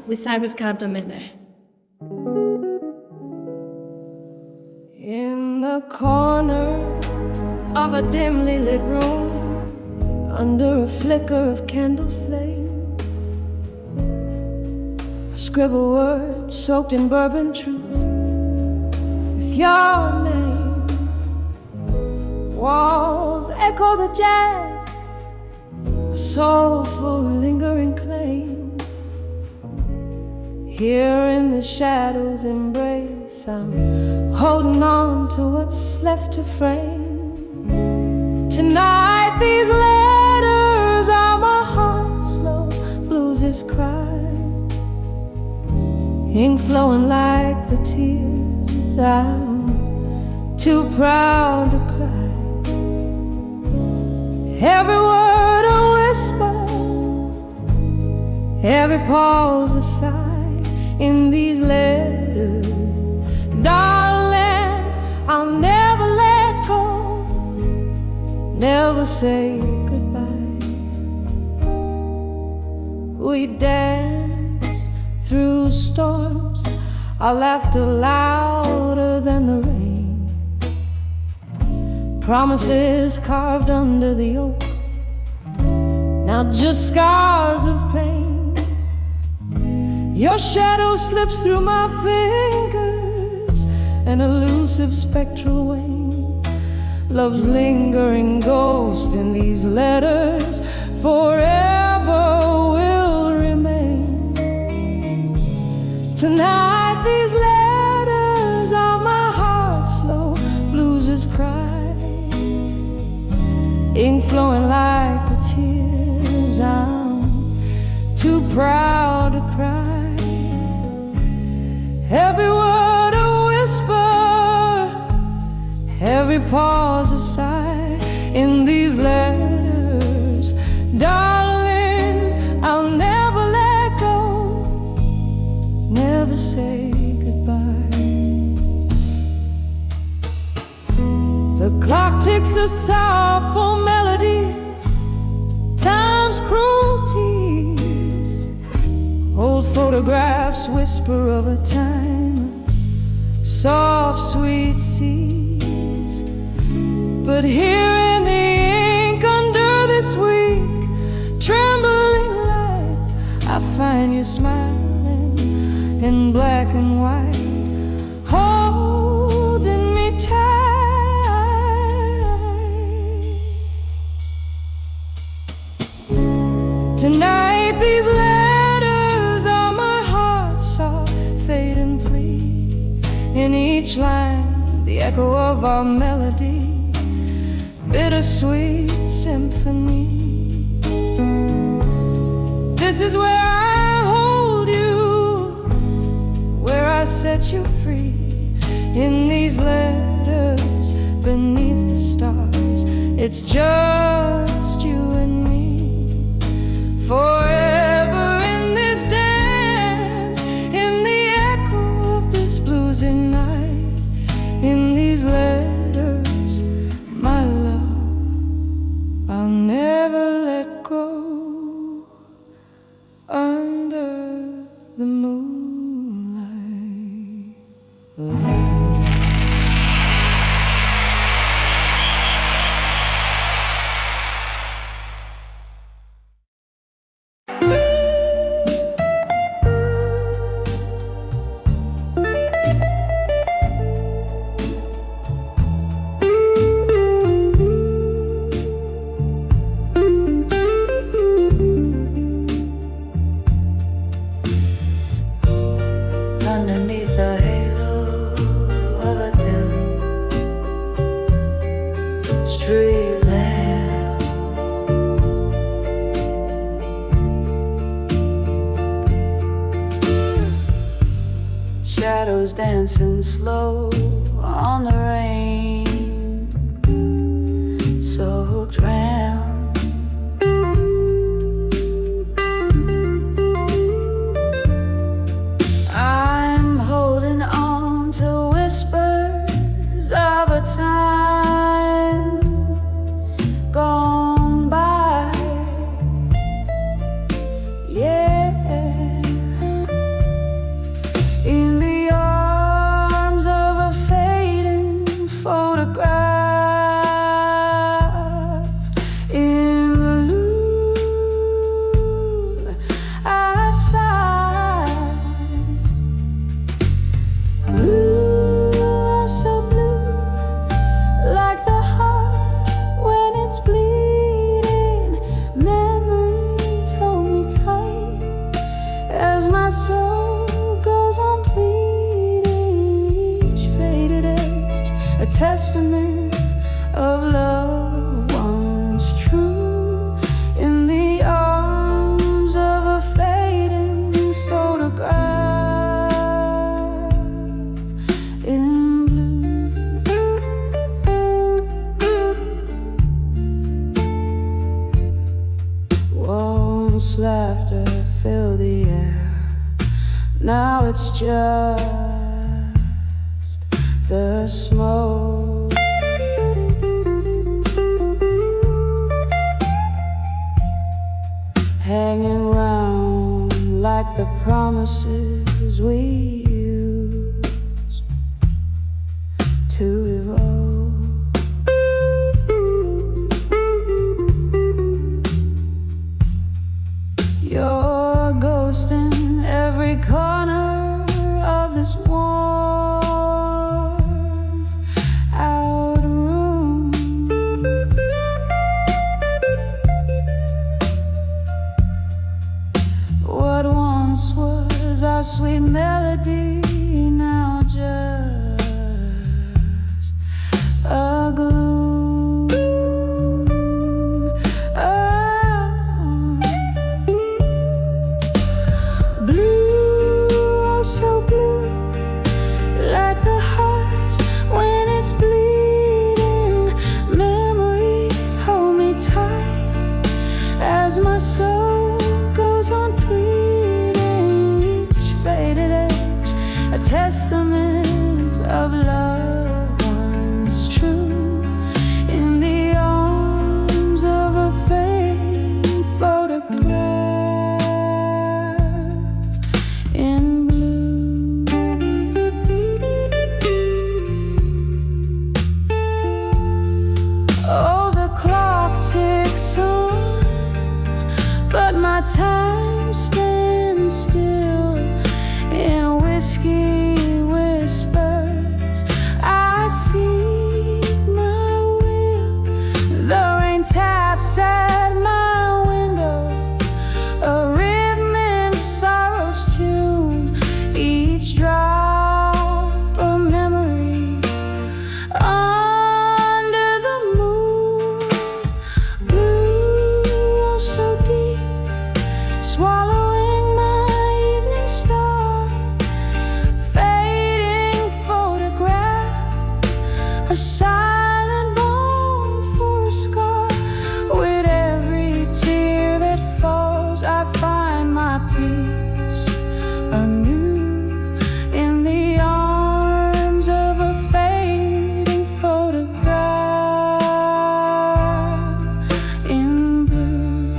with Cyrus Carter Miller. In the corner of a dimly lit room, under a flicker of candle flame, I scribble words soaked in bourbon truth with your name. Walls echo the jazz, a soulful lingering claim. Here in the shadows embrace, I'm holding on to what's left to frame. Tonight these letters are my heart's slow blues' cry, ink flowing like the tears I'm too proud to cry. Every word a whisper, every pause a sigh. In these letters, darling, I'll never let go, never say goodbye. We dance through storms, our laughter louder than the rain. Promises carved under the oak, now just scars of pain. Your shadow slips through my fingers, an elusive spectral wing. Love's lingering ghost in these letters forever will remain. Tonight these letters are my heart's slow blues' cry, ink flowing like the tears I'm too proud to cry. Every word a whisper, every pause a sigh. In these letters, darling, I'll never let go, never say goodbye. The clock ticks a sorrowful melody, time's cruelties. Old photographs whisper of a time, soft, sweet seas. But here in the ink under this weak, trembling light, I find you smiling in black and white, holding me tight. Tonight these in each line, the echo of our melody, bittersweet symphony. This is where I hold you, where I set you free. In these letters, beneath the stars, it's just you and me. Forever in this dance, in the echo of this bluesy night. In these letters, my love, I'll never let go. Under the moonlight. Underneath the halo of a dim street lamp, shadows dancing slow on the rain, soaked round. I'm holding on to whispers of a time gone by. Yeah, as my soul goes on bleeding each faded edge, a testament of love once true in the arms of a fading photograph in blue. Once laughter filled the air, now it's just the smoke. Hanging round like the promises we use to evolve. Your ghost in every corner of this warm out room. What once was our sweet melody, now just a gloom. Blue, oh so blue, like the heart when it's bleeding. Memories hold me tight as my soul goes on pleading each faded edge, a testament of love once true in the arms of a fading photograph in blue. Oh, the clock ticks on, but my time stands still in whiskey whispers. I seek my will, the rain taps at my window, a rhythm in sorrow's tune, each drop a memory under the moon. Blue, oh so deep, swallowing my evening star, fading photograph, a silent bone for a scar. With every tear that falls, I find my peace anew in the arms of a fading photograph in blue.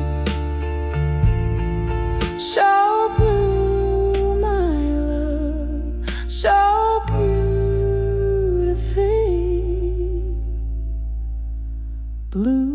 So blue, my love, so beautifully blue.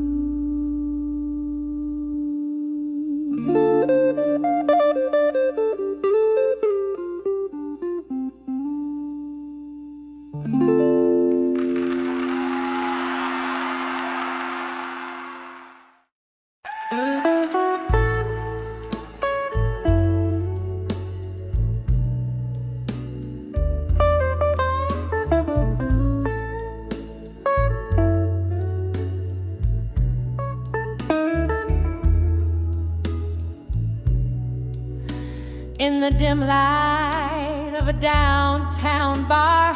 In the dim light of a downtown bar,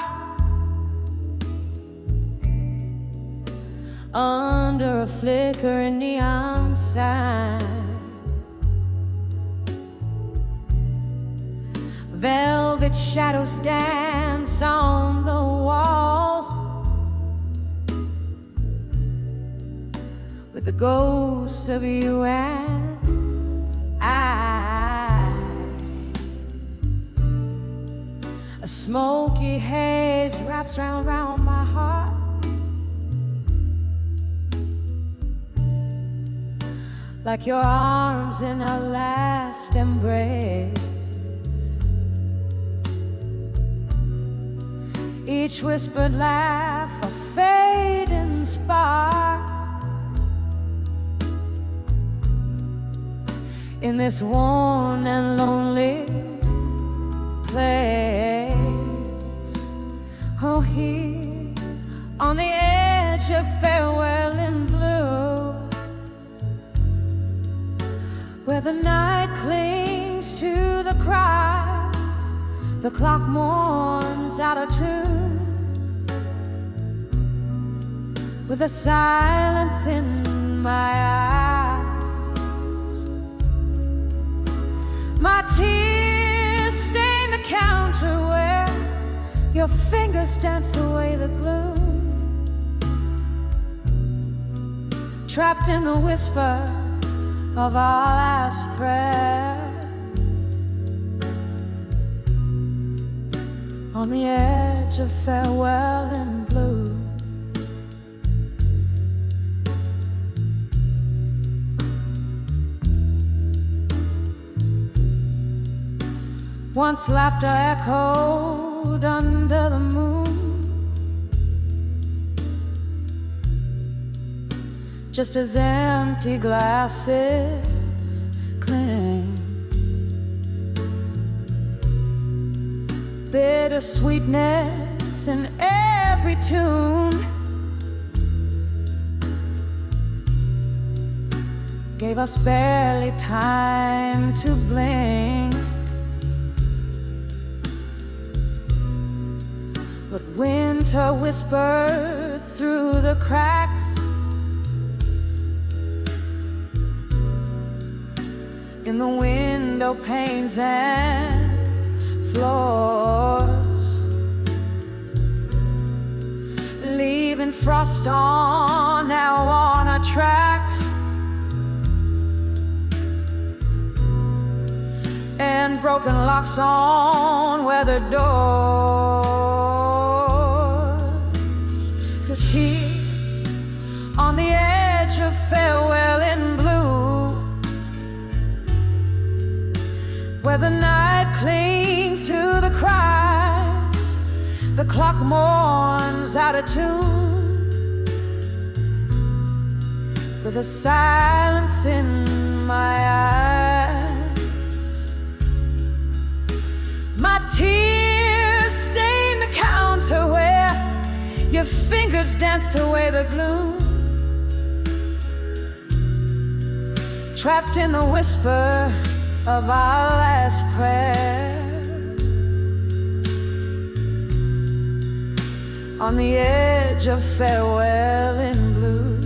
under a flickering neon sign, velvet shadows dance on the walls with the ghosts of you and I. A smoky haze wraps round my heart, like your arms in a last embrace. Each whispered laugh a fading spark, in this worn and lonely place. Oh, here on the edge of farewell in blue, where the night clings to the cries, the clock mourns out of tune, with a silence in my eyes. My tears stain the counter where your fingers danced away the gloom, trapped in the whisper of our last prayer, on the edge of farewell in blue. Once laughter echoed under the moon, just as empty glasses cling. Bitter sweetness in every tune gave us barely time to blink. But winter whispered through the cracks, in the window panes and floors, leaving frost on our tracks, and broken locks on weathered doors. 'Cause here on the edge of farewell in blue, where the night clings to the cries, the clock mourns out of tune, with a silence in my eyes. My tears stain the counter where your fingers danced away the gloom, trapped in the whisper of our last prayer, on the edge of farewell in blue.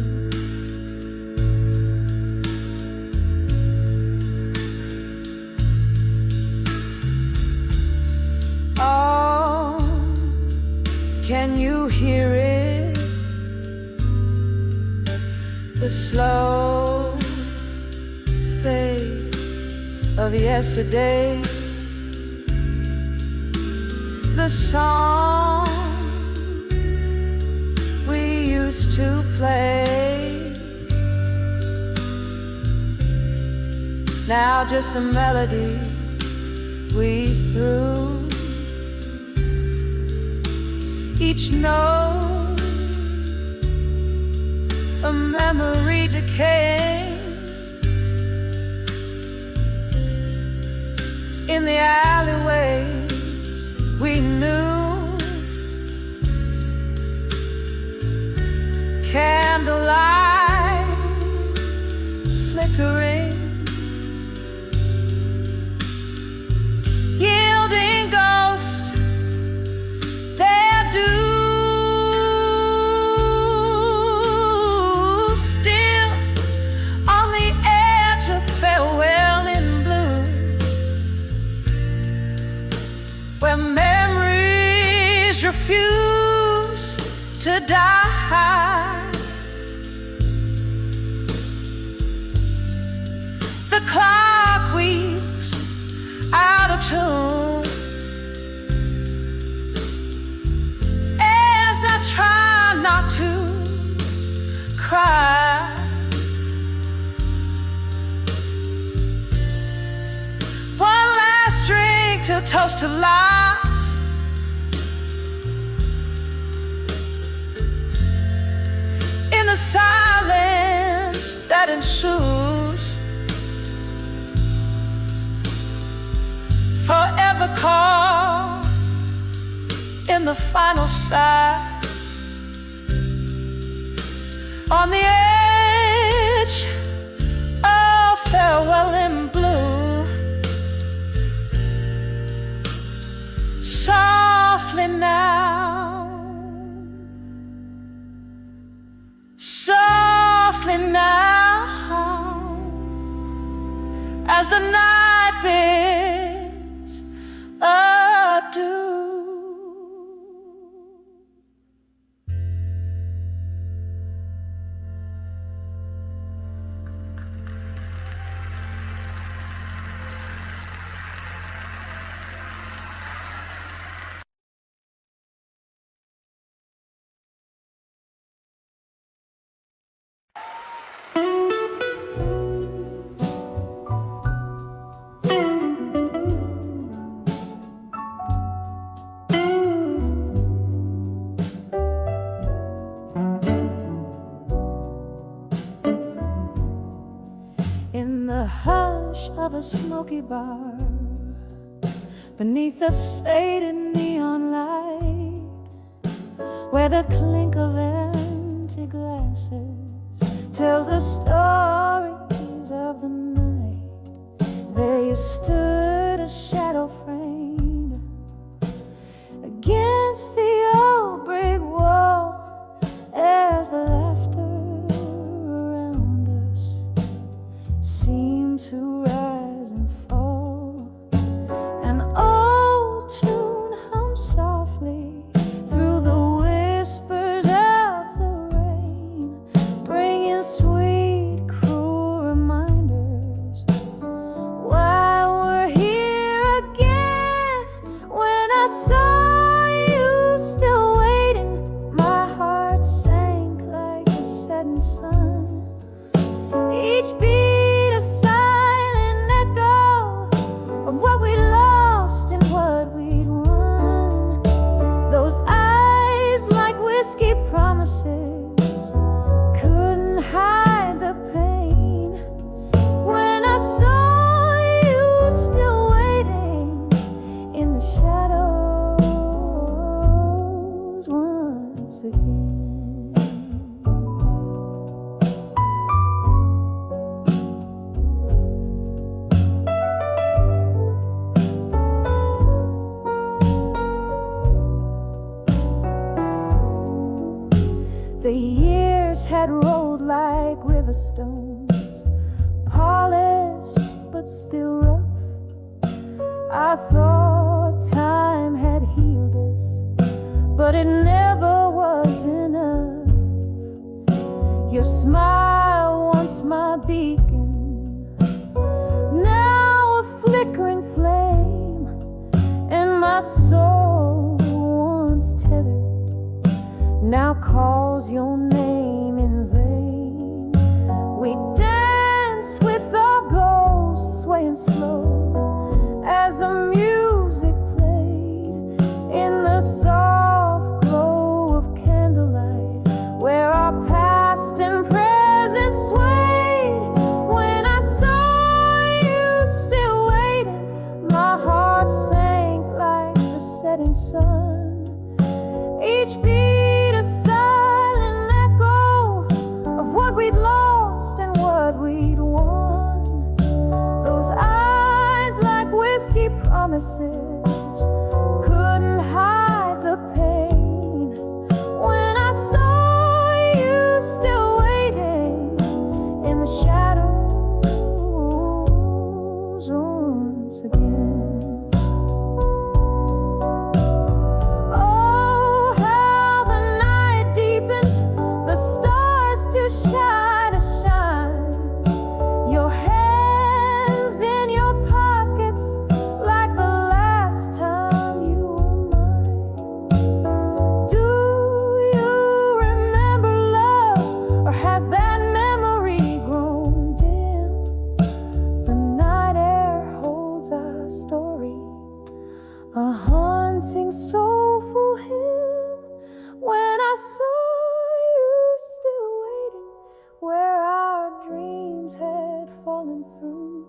Oh, can you hear it? The slow fade of yesterday, the song we used to play, now just a melody we threw, each note a memory decaying, in the alleyways we knew, candlelight flickering, yielding ghosts their due, still on the edge of farewell in blue, where memories refuse to die. The clock weaves out of tune as I try not to cry. One last drink to toast to lives, in the silence that ensues, the final sigh. On the edge of farewell in blue, softly now, softly now, as the night bids adieu. In the hush of a smoky bar, beneath the faded neon light, where the clink of empty glasses tells the stories of the night, there you stood, a shadow framed against the old brick wall, as the laughter seem to rise and fall. An old tune hums softly through the whispers of the rain, bringing sweet, cruel reminders why we're here again. When I saw you still waiting, my heart sank like the setting sun. Each beat a silent echo of what we lost and what we'd won. Those eyes like whiskey promises couldn't hide the pain. When I saw you still waiting in the shadows once again. The years had rolled like river stones, polished but still rough. I thought time had healed us, but it never was enough. Your smile, once my beacon, now a flickering flame, and my soul, once tethered, now calls your name in vain. We danced with our ghosts, swaying slow as the music played in the soft glow of candlelight, where our past and present swayed. When I saw you still waiting, my heart sank like the setting sun. Each beat a silent echo of what we'd lost and what we'd won. Those eyes like whiskey promises couldn't hide the pain. When I saw you still waiting in the shadows once again. Shine, shine, your hands in your pockets like the last time you were mine. Do you remember love, or has that memory grown dim? The night air holds our story, a haunting, soulful hymn. When I saw you still waiting, where our dreams had fallen through,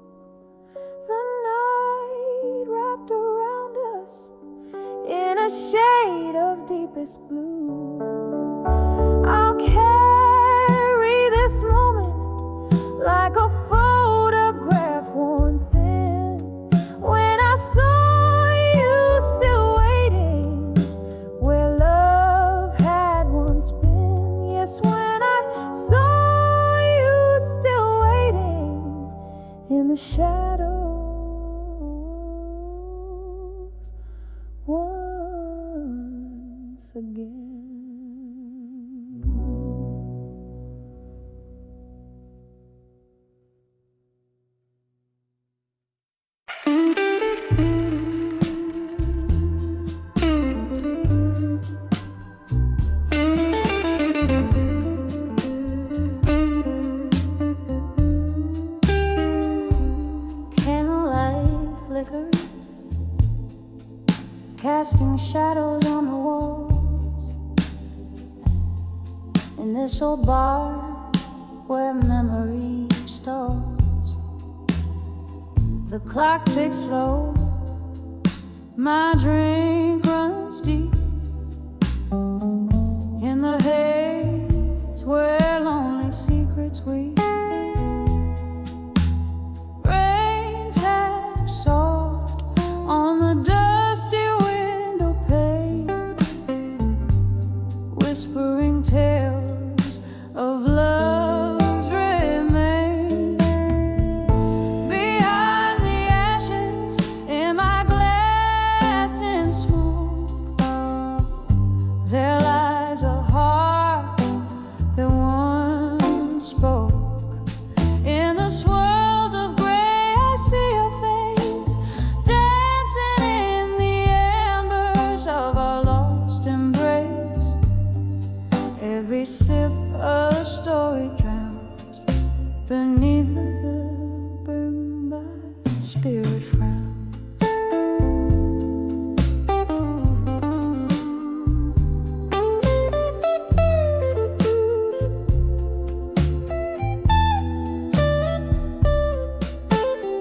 the night wrapped around us in a shade of deepest blue. I'll carry this moment like a photograph worn thin. When I saw you still waiting where love had once been. Yes, when I saw you still waiting in the shadows once again. Candlelight flicker, casting shadows on the walls. In this old bar where memory stalls, the clock ticks slow, my drink runs deep. In the haze where lonely secrets weep, rain taps soft on the dusty window pane, whispering tales of love's remain. Behind the ashes in my glass in smoke, there lies a heart that once spoke. In the swirls of gray I see your face, dancing in the embers of our lost embrace. Every sip a story drowns beneath the burden by spirit frowns.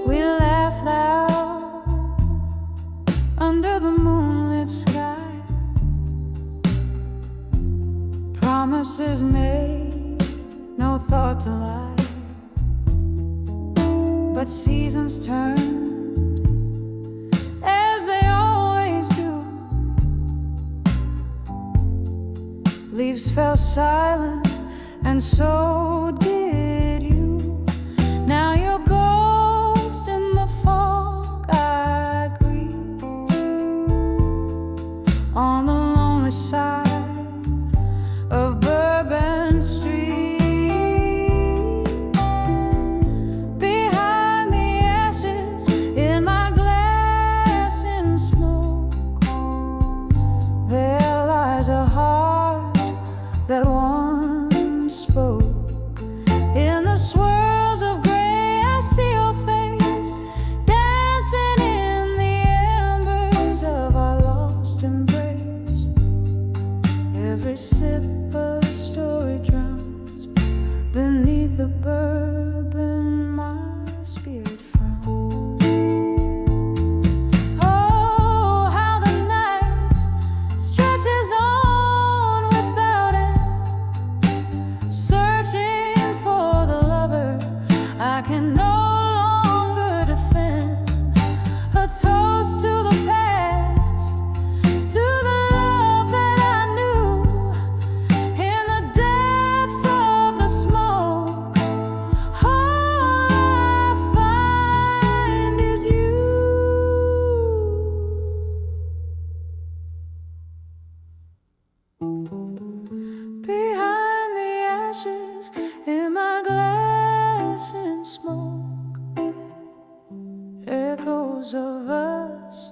We laugh loud under the moonlit sky, promises made, no thought to lie. But seasons turned as they always do. Leaves fell silent, and so did you. Now you're ghost in the fog I grieve, on the lonely side of Bourbon Street. Behind the ashes in my glass in smoke, there lies a heart that once spoke. In the swirls of gray I see your face, dancing in the embers of our lost embrace. Every sip a story drowns beneath the bourbon, my spirit frowns. Oh, how the night stretches on without end, searching for the lover I can no longer defend. A toast to the past, to the love that I knew. In the depths of the smoke, all I find is you. Behind the ashes in my glass in smoke, echoes of us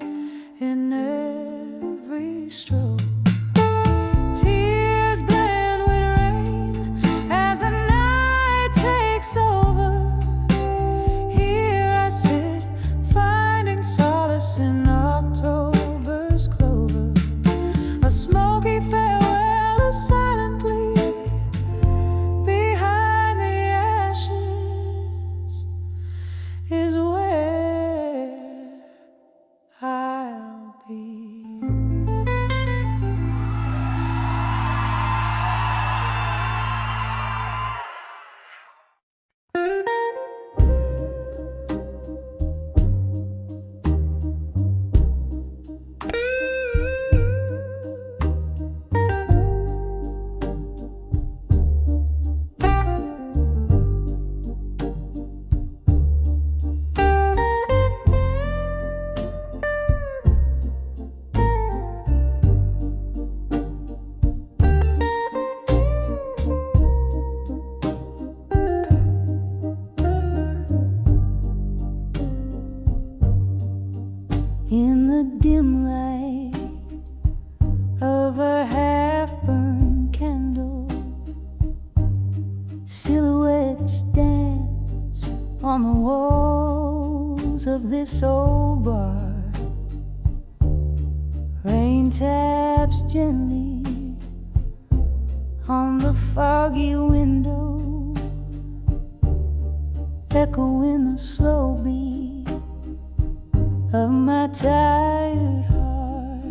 in every stroke. Tears blend with rain as the night takes over. Here I sit, finding solace in October's clover. A smoky farewell silently behind the ashes is where I'll be. the dim light of a half-burned candle. Silhouettes dance on the walls of this old bar. Rain taps gently on the foggy window, echoing the slow beat of my tired heart.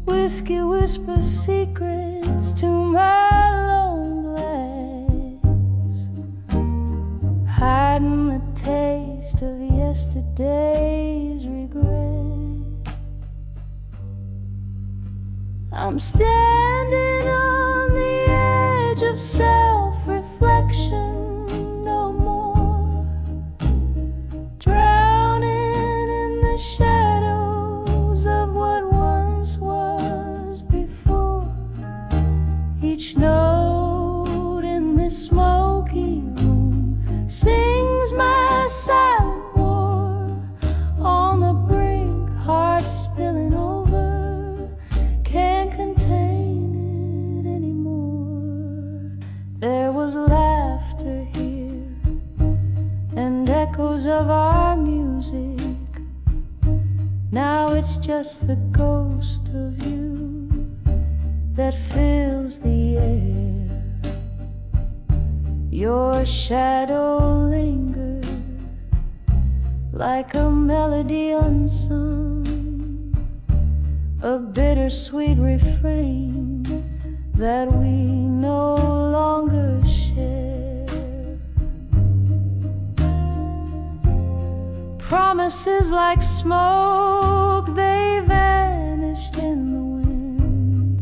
Whiskey whispers secrets to my long glass, hiding the taste of yesterday's regret. I'm standing on the edge of self-reflection, no more drowning in the shadows of what once was before. Each note in this smoky room sings my silent war. On the brink, heart spilling over, can't contain it anymore. There was laughter here and echoes of our music. Now it's just the ghost of you that fills the air. Your shadow lingers like a melody unsung, a bittersweet refrain that we no longer share. Promises like smoke, they vanished in the wind,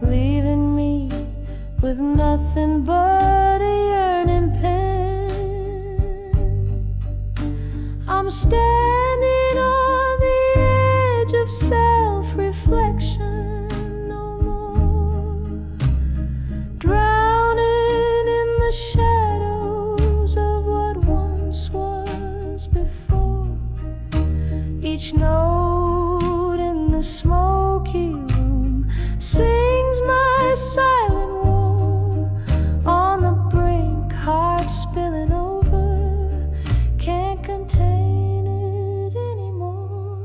leaving me with nothing but a yearning pen. I'm standing on the edge of self-reflection, no more drowning in the shadows of what once was before. Each note in the smoky room sings my silent war. On the brink, heart spilling over, can't contain it anymore.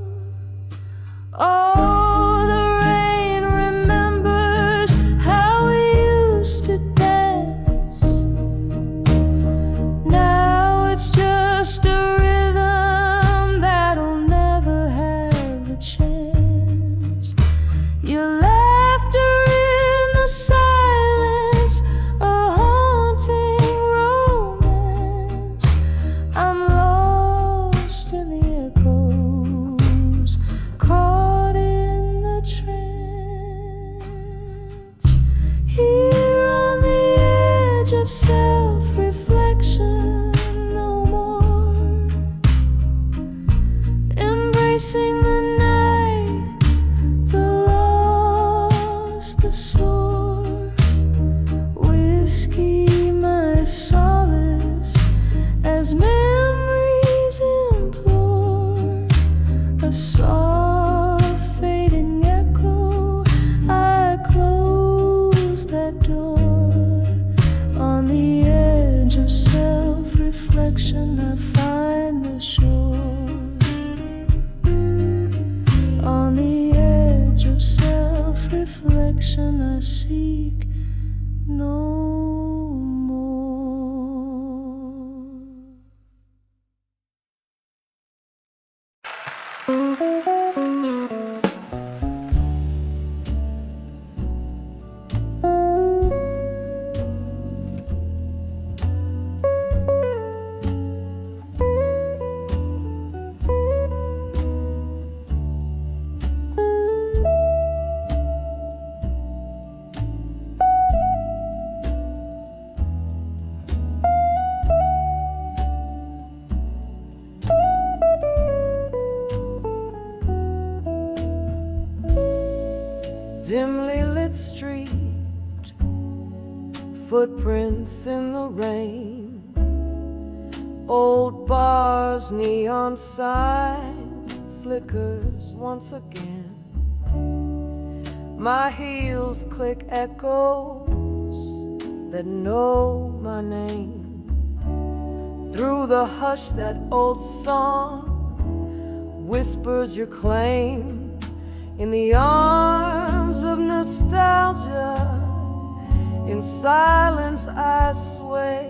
Oh, the rain remembers how we used to dance. Now it's just a rhythm that'll never have a chance. Your laughter in the silence, a haunting romance. I'm lost in the echoes, caught in the trance. Here on the edge of self-reflection, no more embracing the night, the lost, the sore. Whiskey, my solace, as memories implore. A soft fading echo, I close that door. On the edge of self-reflection, I find the shore. On the edge of self-reflection, I seek no dimly lit street, footprints in the rain, Old bar's neon sign flickers once again. My heels click echoes that know my name. Through the hush, that old song whispers your claim. In the arms of nostalgia, in silence I sway,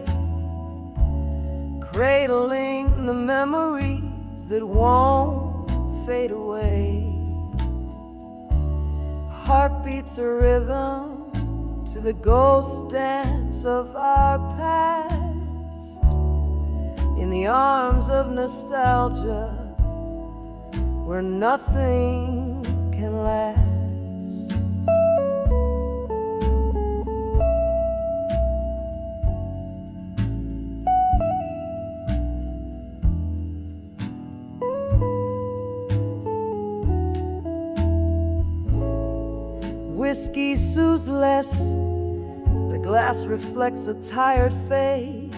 cradling the memories that won't fade away. Heartbeats a rhythm to the ghost dance of our past. In the arms of nostalgia, where nothing can last. Whiskey soothes less, the glass reflects a tired face.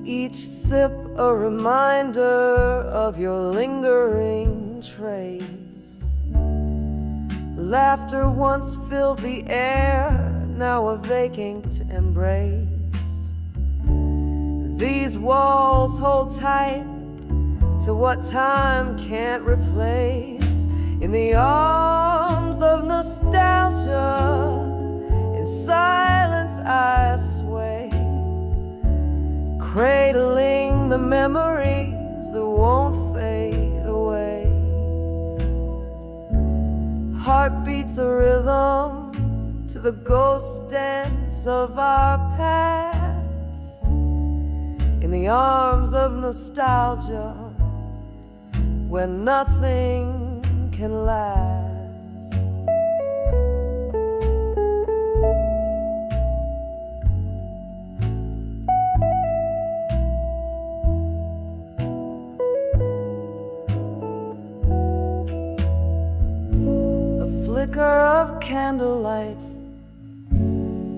Each sip a reminder of your lingering trace. Laughter once filled the air, now a vacant embrace. These walls hold tight to what time can't replace. In the arms of nostalgia, in silence I sway, cradling the memories that won't fade away. Heartbeats a rhythm to the ghost dance of our past. In the arms of nostalgia, where nothing can last. A flicker of candlelight,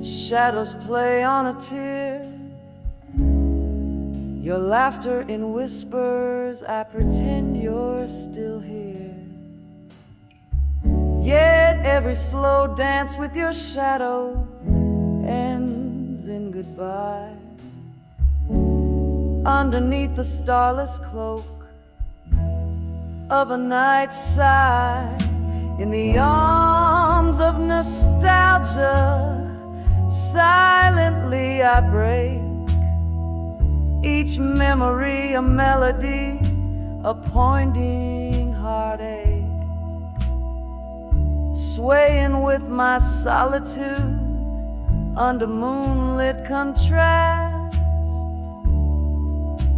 shadows play on a tear. Your laughter in whispers, I pretend you're still here. Yet every slow dance with your shadow ends in goodbye. Underneath the starless cloak of a night sigh, in the arms of nostalgia, silently I break. Each memory a melody, a poignant heartache. Swaying with my solitude under moonlit contrast.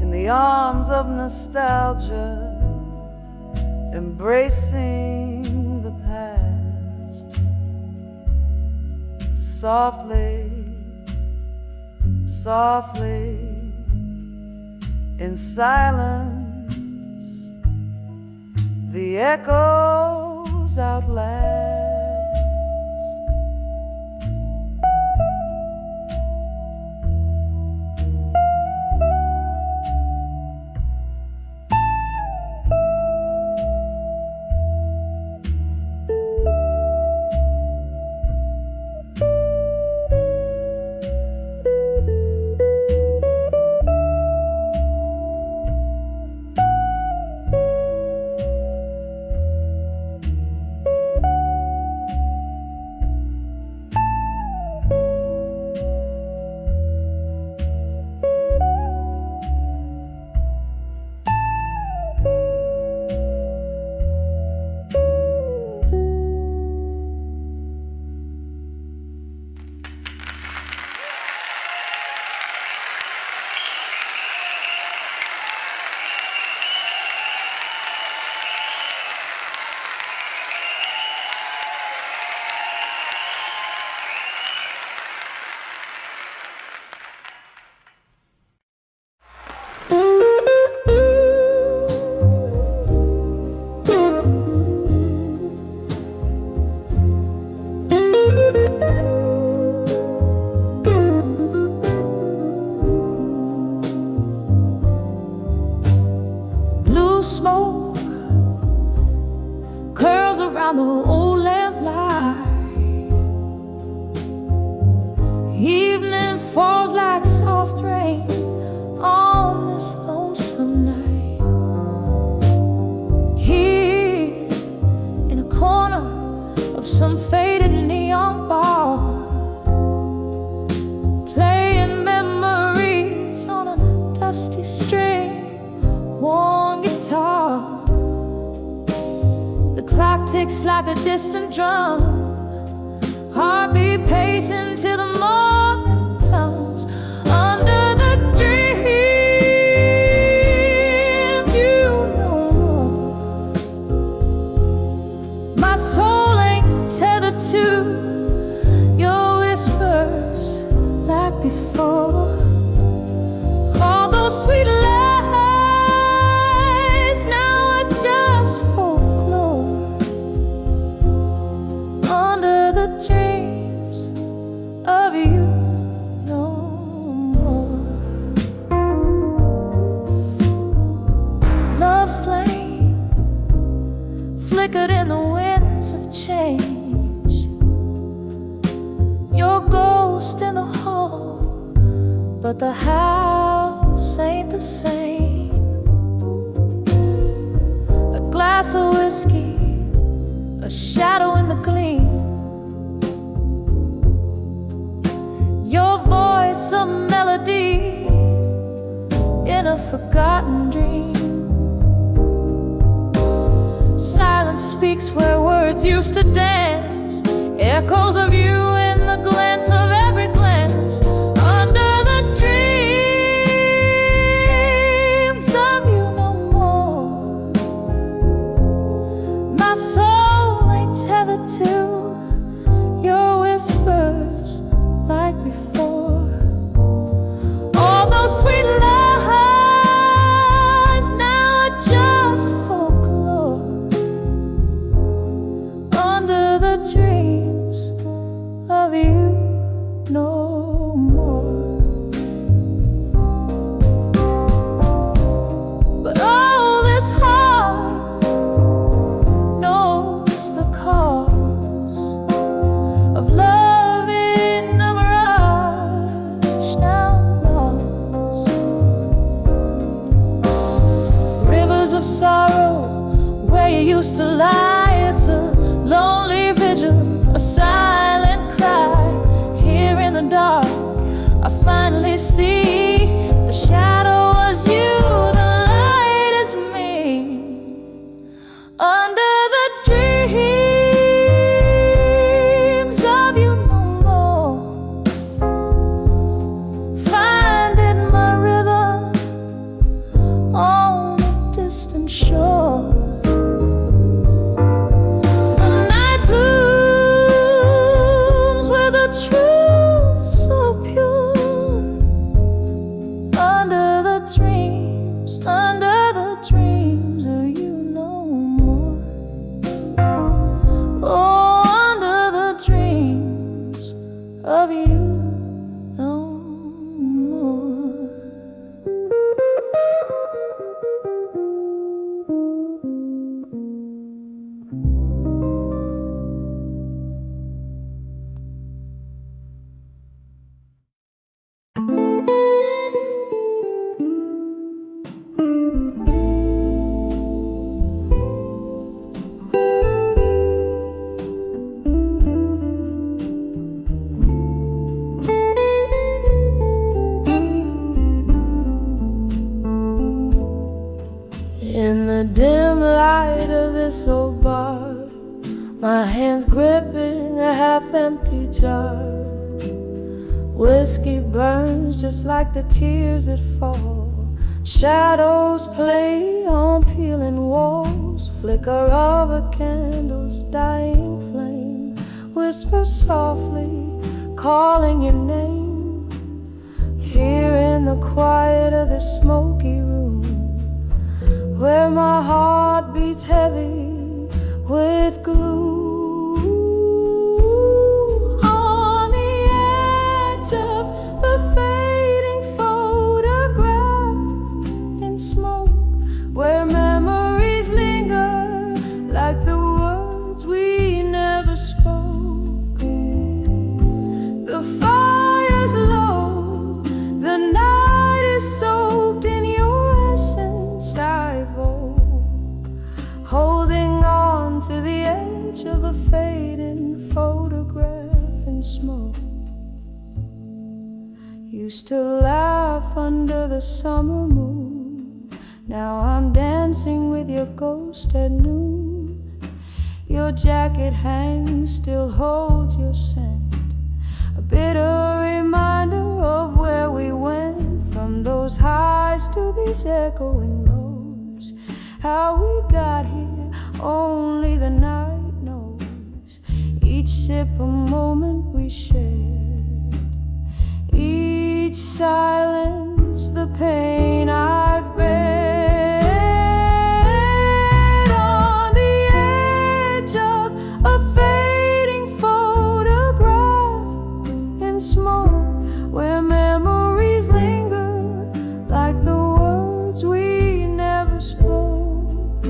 In the arms of nostalgia, embracing the past. Softly, softly, in silence, the echoes outlast. smoke curls around the old lamplight. Evening falls like soft rain on this lonesome night. Here in a corner of some faded neon bar, playing memories on a dusty string, worn guitar. The clock ticks like a distant drum, heartbeat pacing till the morning comes. Under the dream, you know more. My soul ain't tethered to your whispers like before. All those sweet lies now are just folklore. Under the dreams of you no more. Love's flame flickered in the winds of change. Your ghost in the hall, but the house ain't the same. A glass of whiskey, a shadow in the gleam. Your voice a melody in a forgotten dream. Silence speaks where words used to dance, echoes of you in the glance of every glance. Under the dreams of you no more. My soul ain't tethered to your whispers like before. All those sweet lies now are just folklore. Under the dreams of you no more. But all this heart knows the cause of love in a mirage now lost. Rivers of sorrow where you used to lie. It's a lonely vigil, a silent cry. Here in the dark, I finally see the shadow was you, the light is me. Under the dreams of you no more. Finding my rhythm on a distant shore. The night blooms with a truth so pure. Under the dreams of you no more. Oh, under the dreams of you no more. In the dim light of this old bar, my hands gripping a half-empty jar. Whiskey burns just like the tears that fall. Shadows play on peeling walls. Flicker of a candle's dying flame whispers softly, calling your name. Here in the quiet of this smoky room, where my heart beats heavy with glue. On the edge of the fading photograph in smoke, where memory Used to laugh under the summer moon. Now I'm dancing with your ghost at noon. Your jacket hangs, still holds your scent, a bitter reminder of where we went. From those highs to these echoing lows, how we got here, only the night knows. Each sip a moment we shared, each silence the pain I've bared. On the edge of a fading photograph in smoke, where memories linger like the words we never spoke.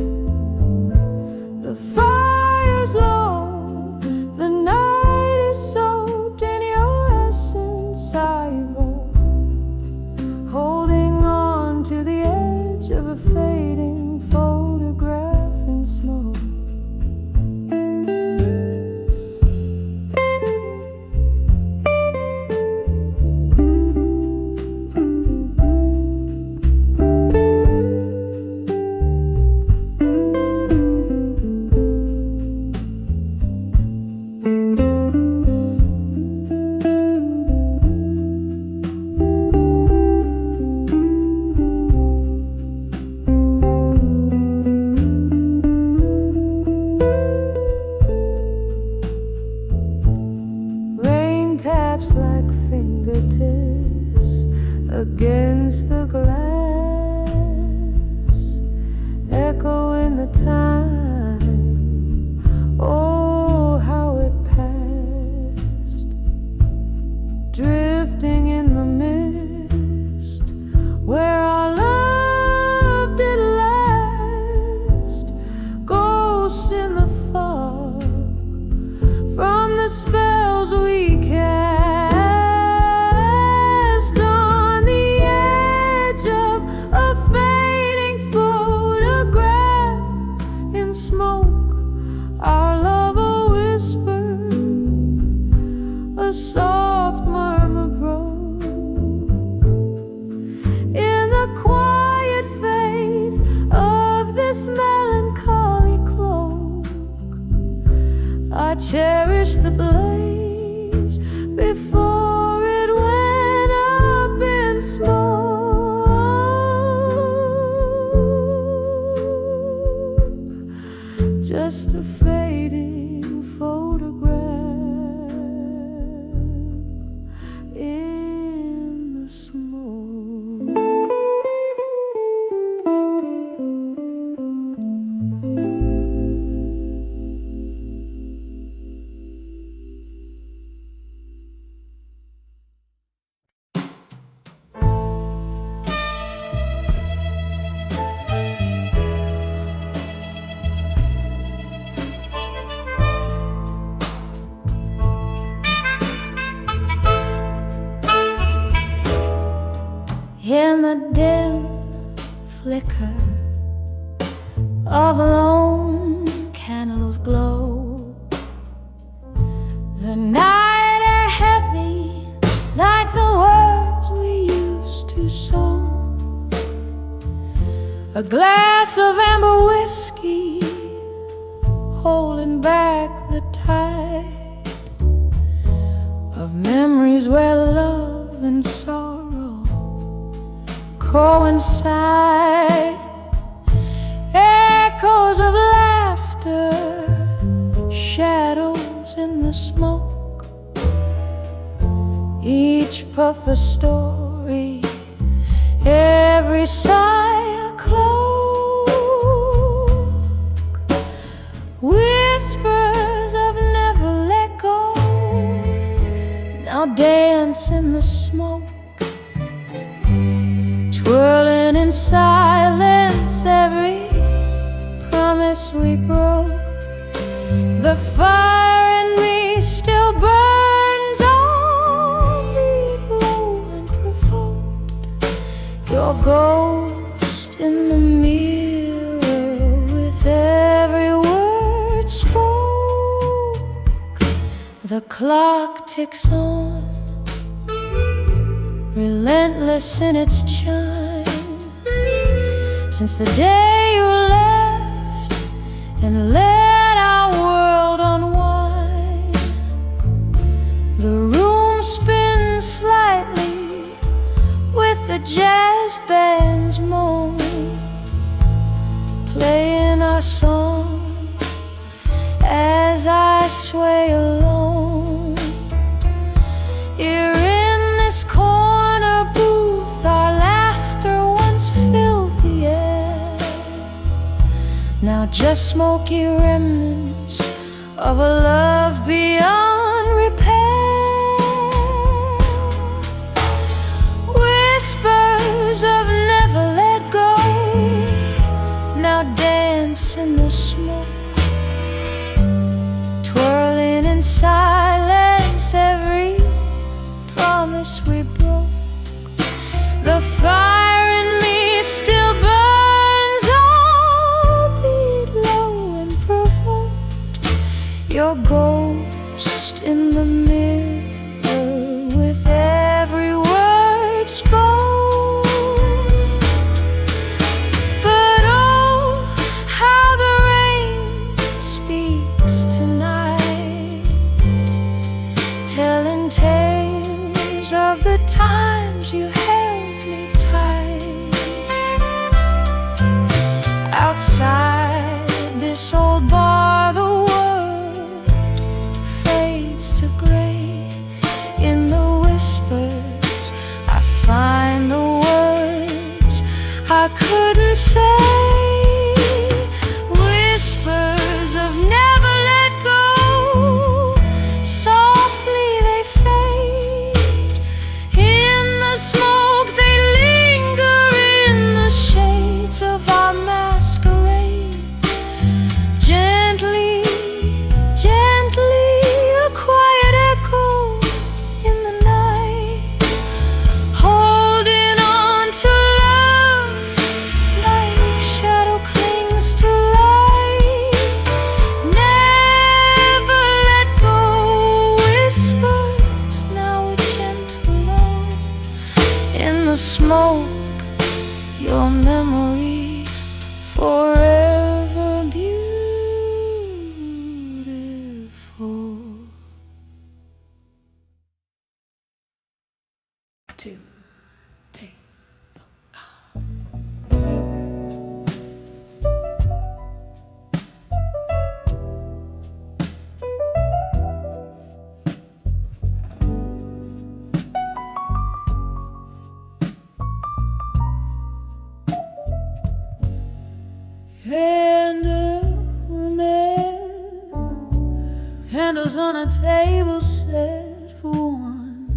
The fire's low, the night is soaked in your essence. I evoke, holding on to the edge of a fading photograph in smoke. Rain taps like fingertips against the glass, echoing the time. Oh, how it passed, drifting in the mist where our love did last. Ghosts in the fog from the spells we cast. On the edge of a fading photograph in smoke, our love a whisper, a soft murmur broke. In the quiet fade of this melancholy cloak, I cherish the blaze before it went up in smoke. Just a fading photograph in the smoke. In the dim flicker of a lone candle's glow, the night air heavy like the words we used to sow. A glass of amber whiskey holding back the tide of memories where love and sorrow coincide. Echoes of laughter, shadows in the smoke, each puff a story, every sigh a cloak. Whispers of never let go now dance in the smoke, twirling in silence every promise we broke. The fire in me still burns on me, low and provoked. Your ghost in the mirror with every word spoke. The clock ticks on, relentless in its chime. Since the day you left and let our world unwind, the room spins slightly with the jazz band's moan, playing our song as I sway alone. Here in this corner booth, our laughter once filled the air, now just smoky remnants of a love beyond repair. Whispers of never let go now dance in the smoke, twirling in silence every promise we broke. The fire in me still burns, albeit low and provoked. Your ghost in the mirror with every word spoke. But oh, how the rain speaks tonight, telling tales of the times you held me tight. Outside this old bar, the world fades to gray. In the whispers, I find the words I couldn't say. Whispers of never let go, softly they fade. In the smoke they linger, in the shades of our masquerade. Gently, gently, a quiet echo in the night, holding on to love like shadow clings to light. Never let go. Whispers now a gentle love in the smoke. Your memory forever beautiful. Two, take. Candles on a table set for one.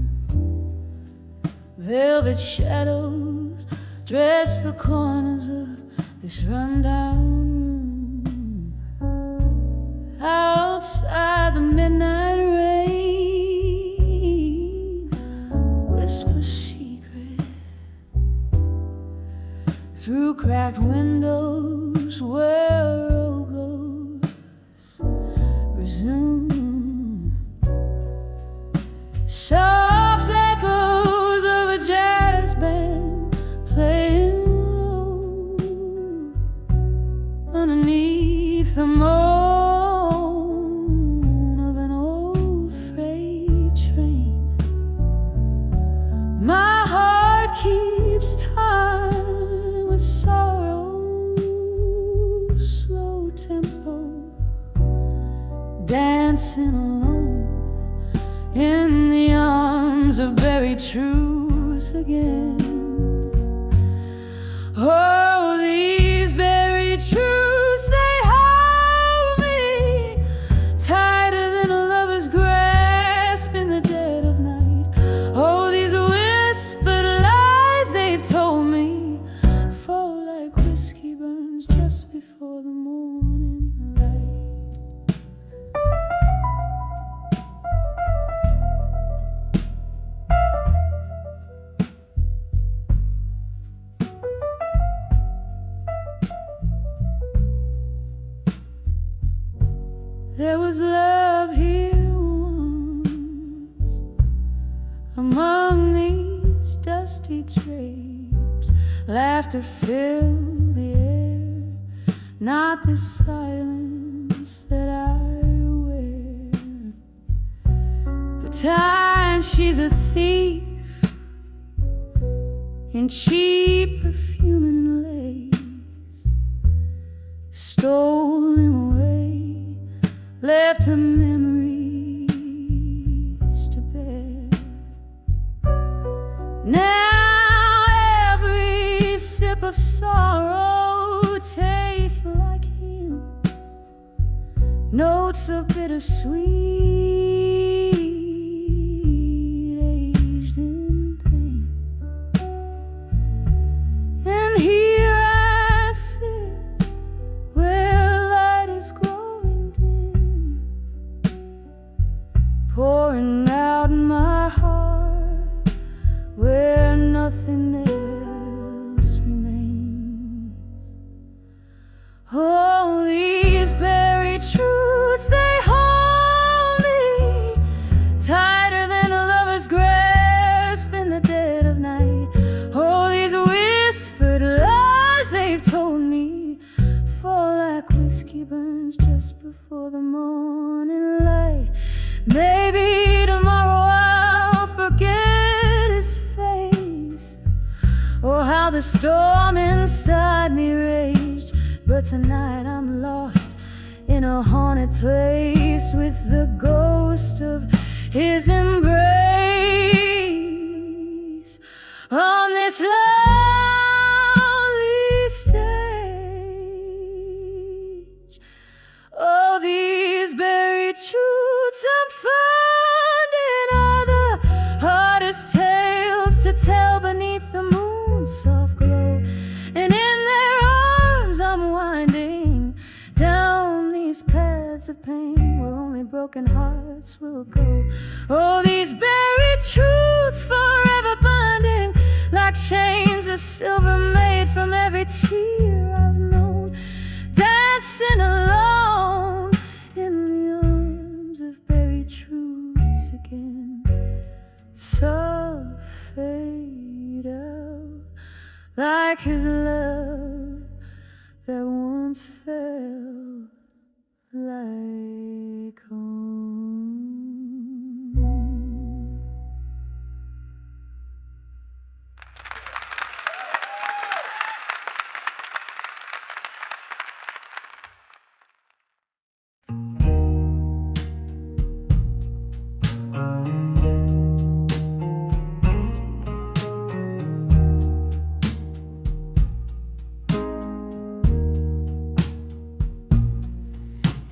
Velvet shadows dress the corners of this rundown room. Outside the midnight rain whispers secret through cracked windows where old ghosts resume. Soft echoes of a jazz band playing low underneath the moan of an old freight train. My heart keeps time with sorrow's slow tempo, dancing alone in the arms of buried truths again. Oh, these buried truths, they hold me tighter than a lover's grasp in the dead of night. Oh, these whispered lies they've told me fall like whiskey burns just before the morning light. There was love here once among these dusty drapes. Laughter filled the air, not the silence that I wear. But time, she's a thief in cheap perfume and lace. Stole him away, left her memories to bear. Now every sip of sorrow tastes like him, notes of bittersweet, aged in pain. And here I sit where light is growing dim, pouring out my heart where nothing else remains. Oh, these buried truths, they hold me tighter than a lover's grasp in the dead of night. Oh, these whispered lies they've told me fall like whiskey burns just before the morning light. Maybe tomorrow I'll forget his face, or how the storm inside me raged. But tonight I'm lost in a haunted place with the ghost of his embrace. On this lonely stage, oh, these buried truths I'm finding are the hardest tales to tell beneath the moon's soft glow. And in their arms I'm winding down these paths of pain where only broken hearts will go. Oh, these buried truths forever binding like chains of silver made from every tear I've known, dancing alone in the arms of buried truths again. So fade out like his love that once felt like home.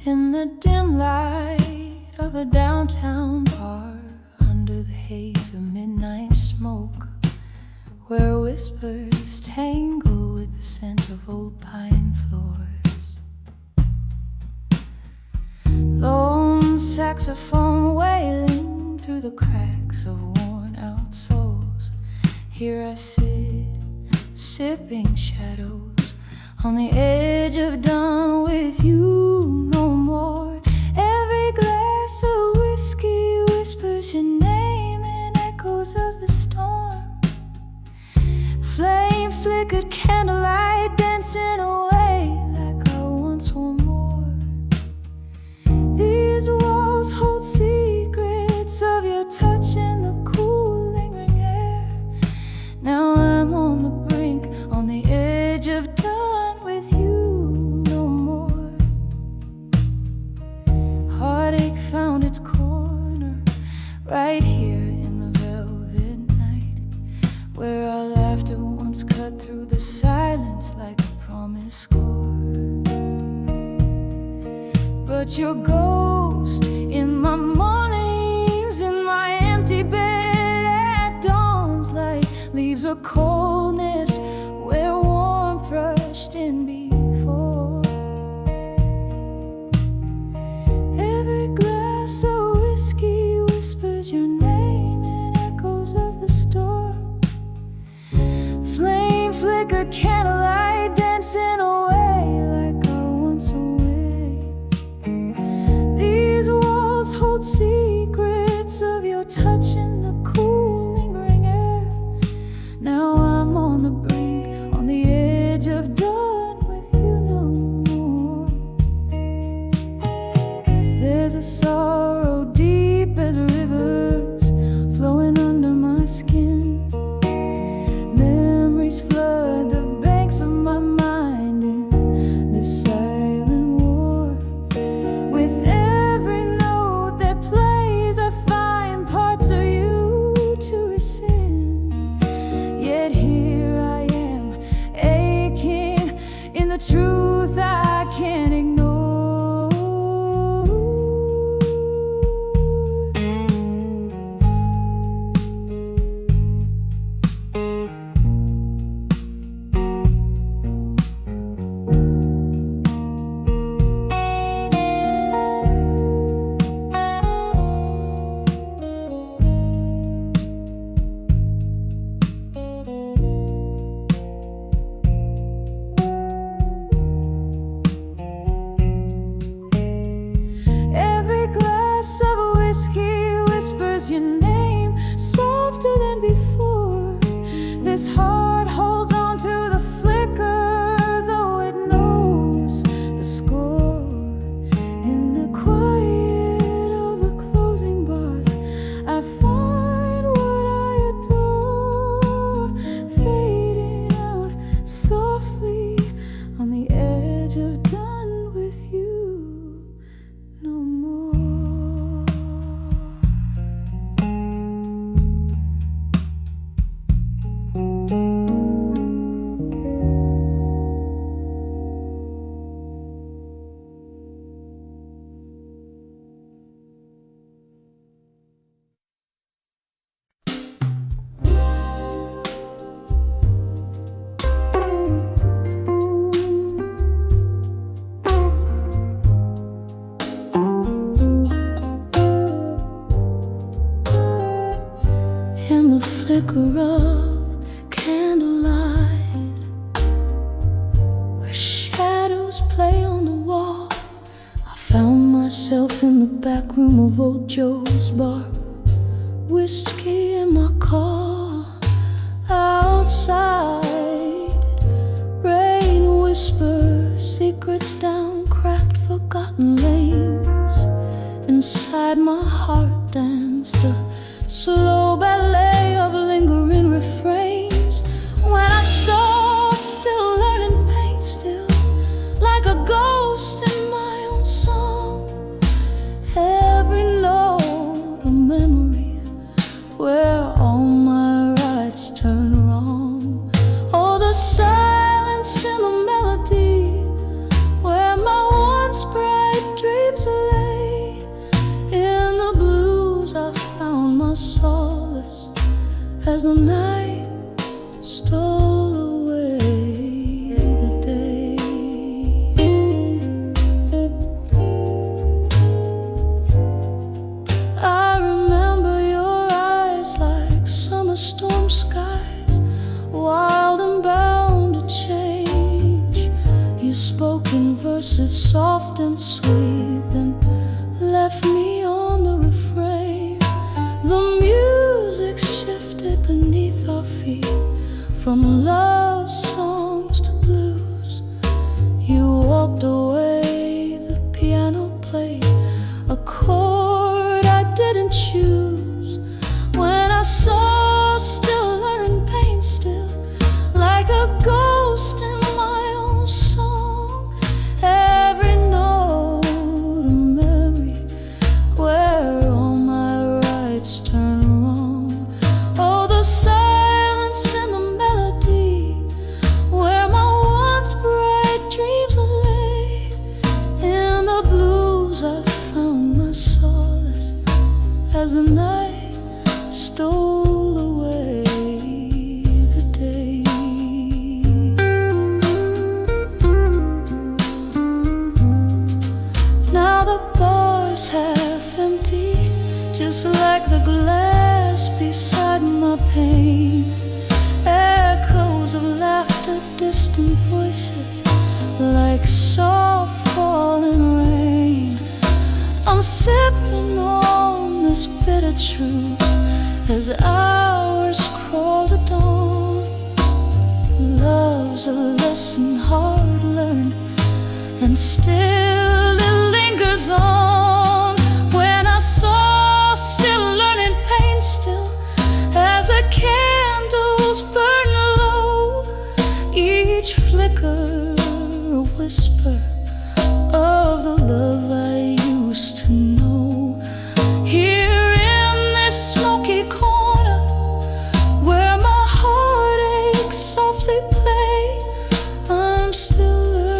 In the dim light of a downtown bar, under the haze of midnight smoke, where whispers tangle with the scent of old pine floors, lone saxophone wailing through the cracks of worn out souls. Here I sit, sipping shadows on the edge of done with you no more. Every glass of whiskey whispers your name in echoes of the storm. Flame flickered candlelight dancing away like I once were more. These walls hold secrets of your touch in the cool lingering air. Now I'm on the brink, on the edge of done with you no more. Heartache found its corner right here in the velvet night, where our laughter once cut through the silence like a promised chord. But your ghost in my mornings, in my empty bed at dawn's light, leaves a coldness where warmth rushed in before. Every glass of whiskey whispers your name in echoes of the storm. Flame flickered candlelight dancing away like I once away. These walls hold secrets of your touch in the cool lingering air. the truth I can't ignore. Your name softer than before. This heart holds on to the flicker, though it knows the score. In the quiet of the closing bars, I find what I adore, fading out softly on the edge of done with you no more. In the flicker of candlelight, where shadows play on the wall, I found myself in the back room of old Joe's bar, whiskey in my call. Outside, rain whispers secrets down cracked, forgotten lanes. Inside my heart danced a slow ballet of lingering refrains. When I saw, still learning pain, still like a ghost in my own song. Every note a memory where all my rights turn wrong. Oh, the silence in the melody where my once bright dreams lay. In the blues I found my solace as the night stole away the day. I remember your eyes like summer storm skies, wild and bound to change. You spoke in verses soft and sweet, then left me on the refrain. The music shifted beneath our feet, from love songs to blues. You walked away, the piano played a chord I didn't choose. When I saw, still learning pain, still like a ghost in my own song. Every note a memory where all my rights turn wrong. Oh, the silence in the melody where my once bright dreams lay. In the blues I found my solace as the night stole away the day. Now the bar's half empty, just like the glass beside my pain. Echoes of laughter, distant voices, like soft falling rain. I'm sipping on this bitter truth as hours crawl to dawn. Love's a lesson hard learned, and still it lingers on. When I saw, still learning pain, still as the candles burn low, each flicker a whisper of the love I used to know. Here in this smoky corner where my heartaches softly play, I'm still learning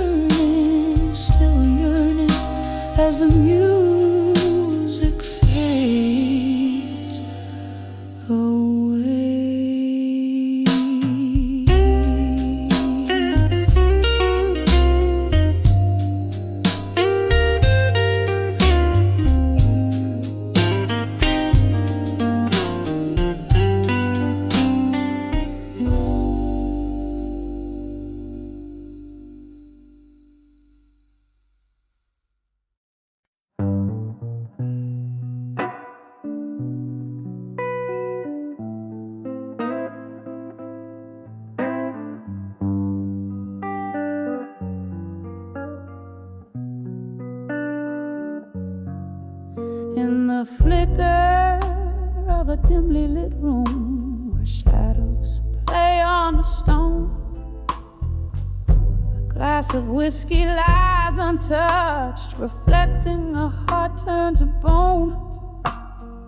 as the music fades away. In the flicker of a dimly lit room where shadows play on the stone, a glass of whiskey lies untouched, reflecting a heart turned to bone.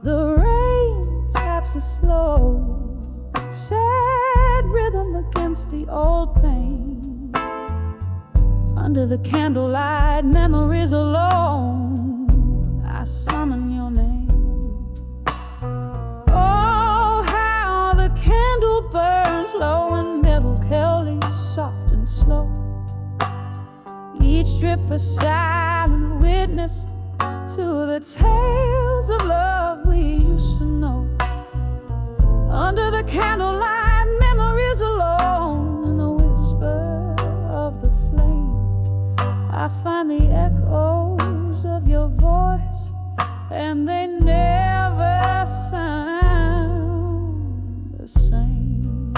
The rain taps a slow, sad rhythm against the old pain. Under the candlelight, memories alone, I summon your name. Oh, how the candle burns low and melancholy, soft and slow. Each drip a silent witness to the tales of love we used to know. Under the candlelight, memories alone, in the whisper of the flame, I find the echoes of your voice, and they never sound the same.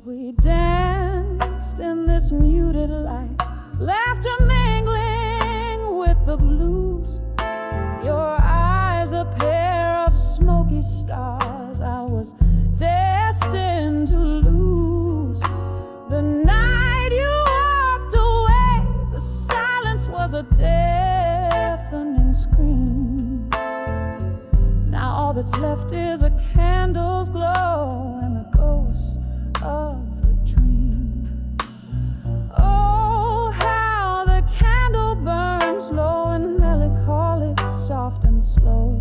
We danced in this muted light, laughter mingling with the blues. Your eyes a pair of smoky stars I was destined to lose. The night you walked away, the silence was a deafening scream. Now all that's left is a candle's glow and the ghost of a dream. Oh, how the candle burns low and melancholic, soft and slow.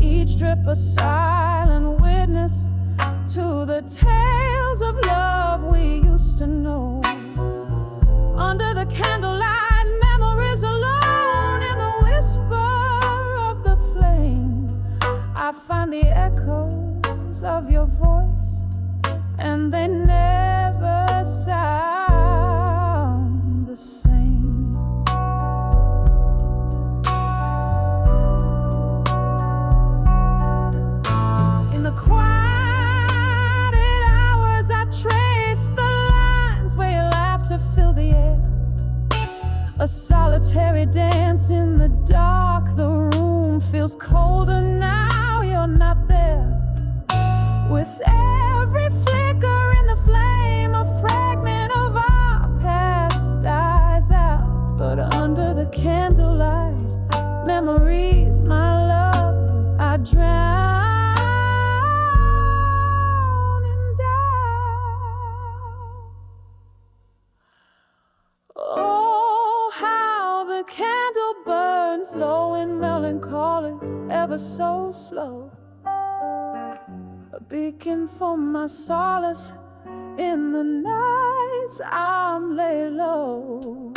Each drip a silent witness to the tales of love we used to know. Under the candlelight, memories alone, in the whisper of the flame, I find the echoes of your voice, and they never sound the same. In the quiet hours, I trace the lines where your laughter filled the air. A solitary dance in the dark, the room feels colder now you're not there. With every flicker in the flame, a fragment of our past dies out. But under the candlelight, memories, my love, I drown and die. Oh, how the candle burns low and melancholic, ever so slow. A beacon for my solace in the nights I'm laid low.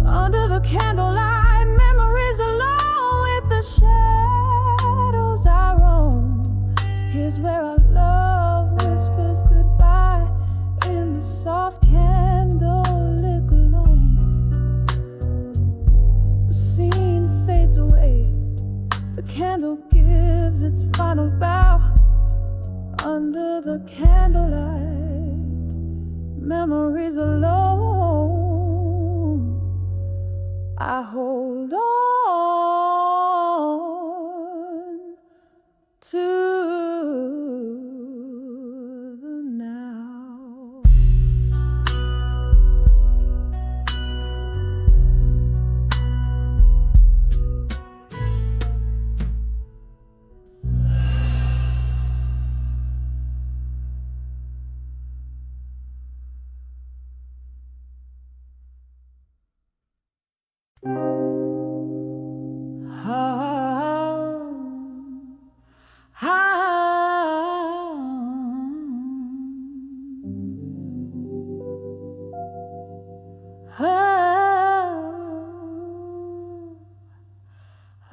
Under the candlelight, memories alone, with the shadows I roam. Here's where our love whispers goodbye, in the soft candlelit glow. The scene fades away, the candle gives its final bow. Under the candlelight, memories alone, I hold on to the now.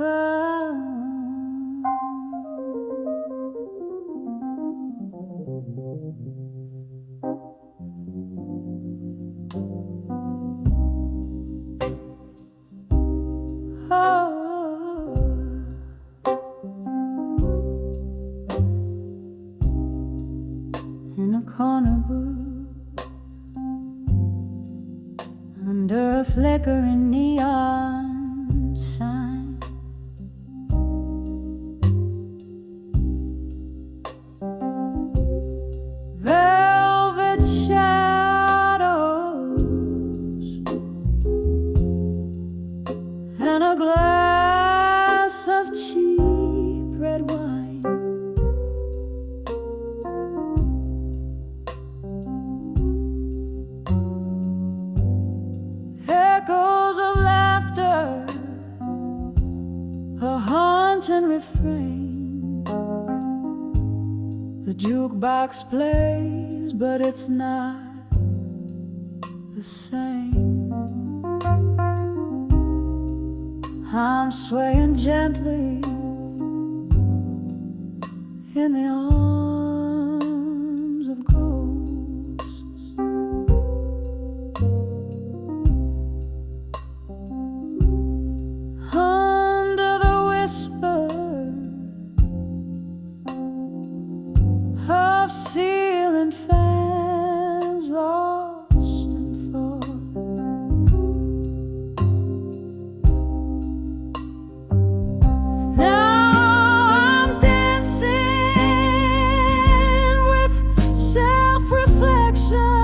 In a corner booth, under a flickering neon sign, velvet shadows, and a glass of cheap red wine. Echoes of laughter, a haunting refrain. The jukebox plays, but it's not the same. I'm swaying gently in the arms of ghosts. Under the whisper of ceiling fans, lost in thought. Now I'm dancing with self-reflection.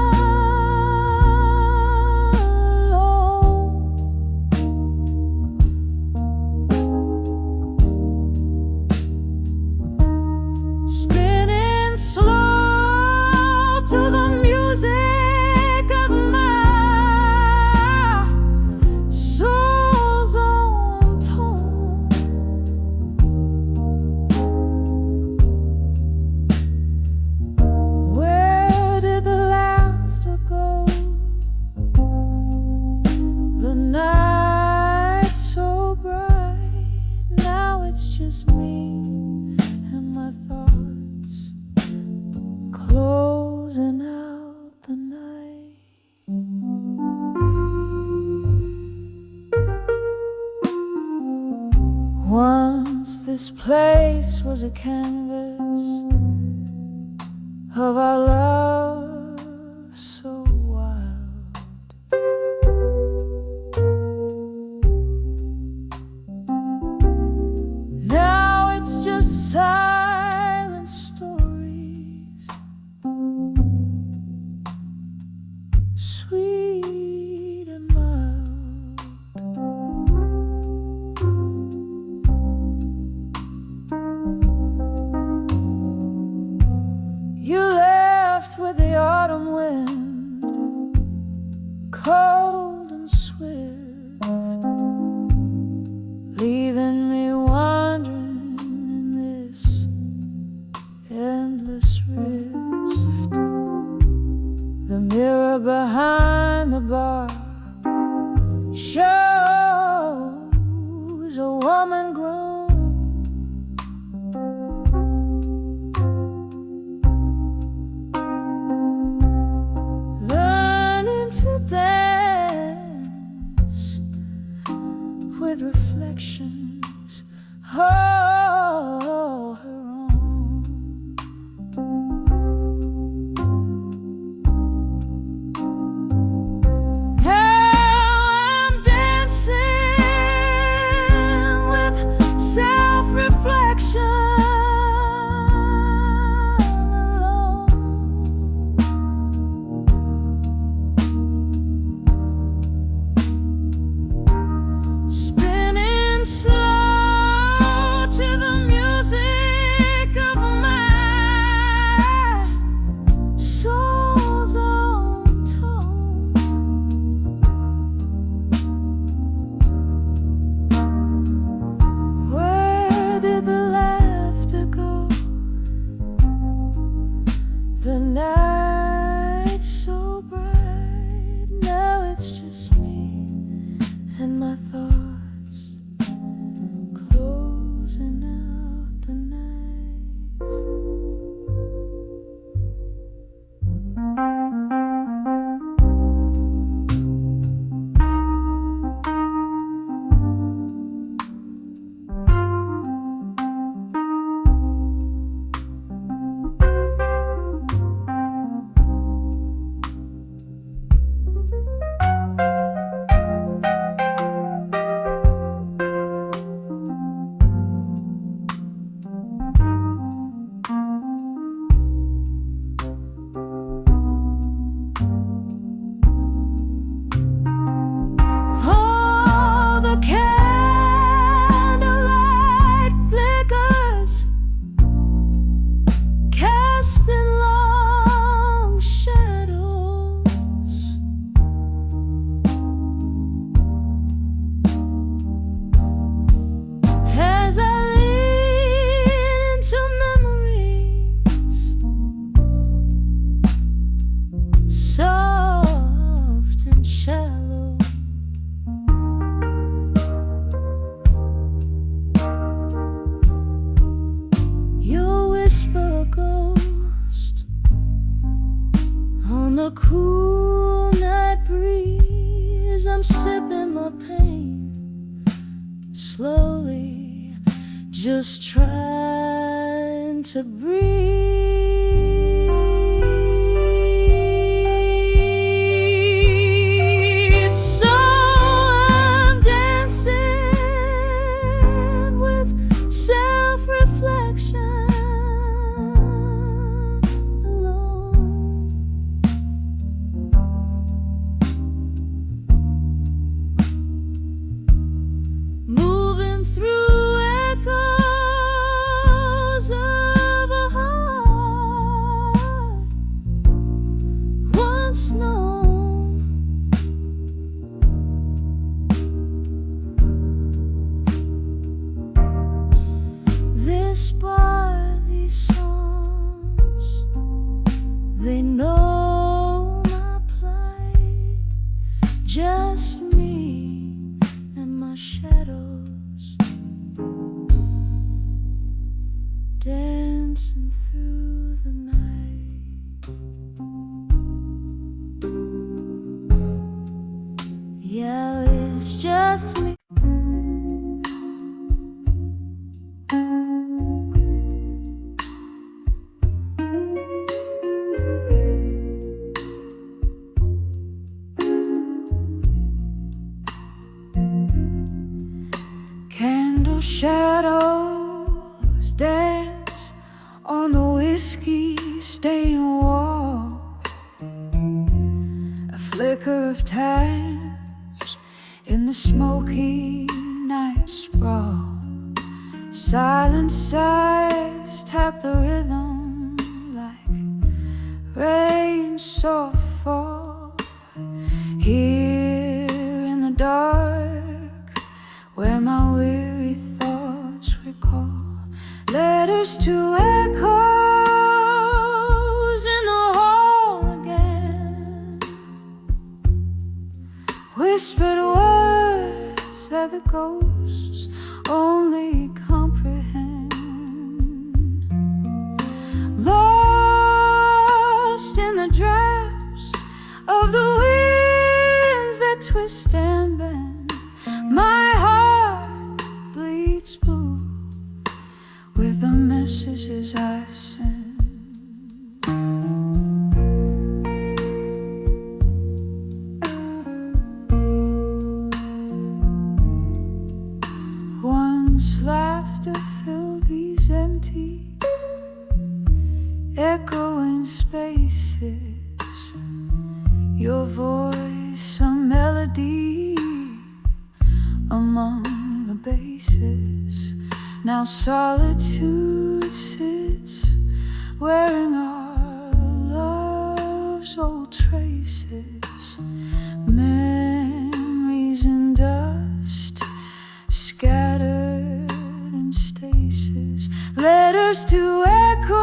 Spinning slow to the music of my soul's own tone. Where did the laughter go? The night's so bright, now it's just me and my thoughts closing out the night. Once this place was a canvas of our love so wild. Now it's just silent stories, sweet and mild. You left with the autumn wind, cold and swift, leaving me wandering in this endless rift. The mirror behind the bar shows a woman grown, learning to dance with reflections of her own. Now I'm dancing with self-reflection alone. Spinning slow the cool night breeze. I'm sipping my pain slowly, just trying to breathe. So I'm dancing with self-reflection. These songs, they know my plight, just me and my shadows dancing through the night. Yeah, it's just me. Shadows dance on the whiskey-stained wall. A flicker of times in the smoky night sprawl. Silent sighs tap the rhythm like rain soft fall. Here in the dark, where my weary thoughts recall, letters to echoes in the hall again, whispered words that the ghosts only comprehend. Lost in the drafts of the winds that twist and bend, my heart bleeds blue with the messages I send. Once laughter filled these empty, echoing spaces. Your voice, a melody among the basses. Now solitude sits, wearing our love's old traces. Memories in dust, scattered in stasis. Letters to echoes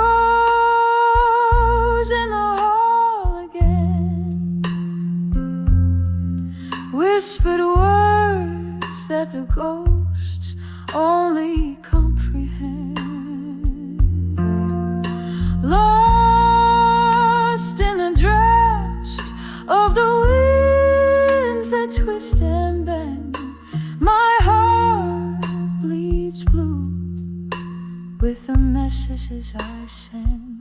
in the hall again, whispered words that the ghosts only comprehend. Lost in the drafts of the winds that twist and bend, my heart bleeds blue with the messages I send.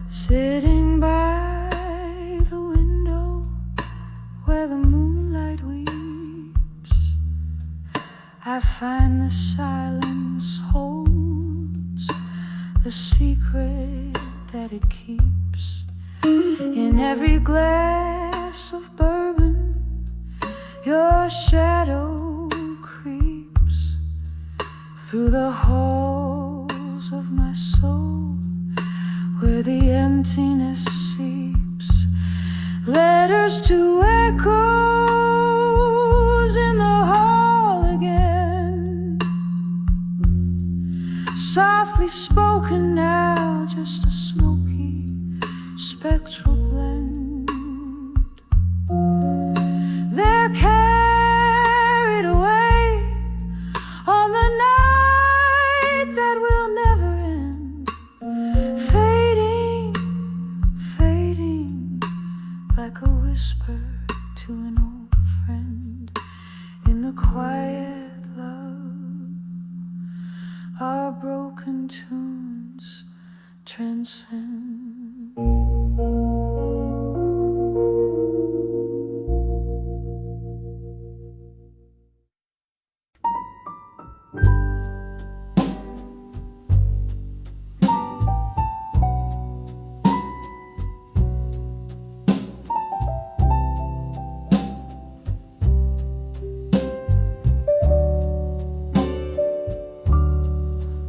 Sitting by the window where the moonlight weeps, I find the silence holds the secret that it keeps. In every glass of bourbon, your shadow creeps through the halls of my soul. where the emptiness seeps, letters to echoes in the hall again, softly spoken now, just a smoky spectral blend. They're carried away on the night that will never end, fading, fading like a whisper to an old friend. In the quiet love, our broken tunes transcend.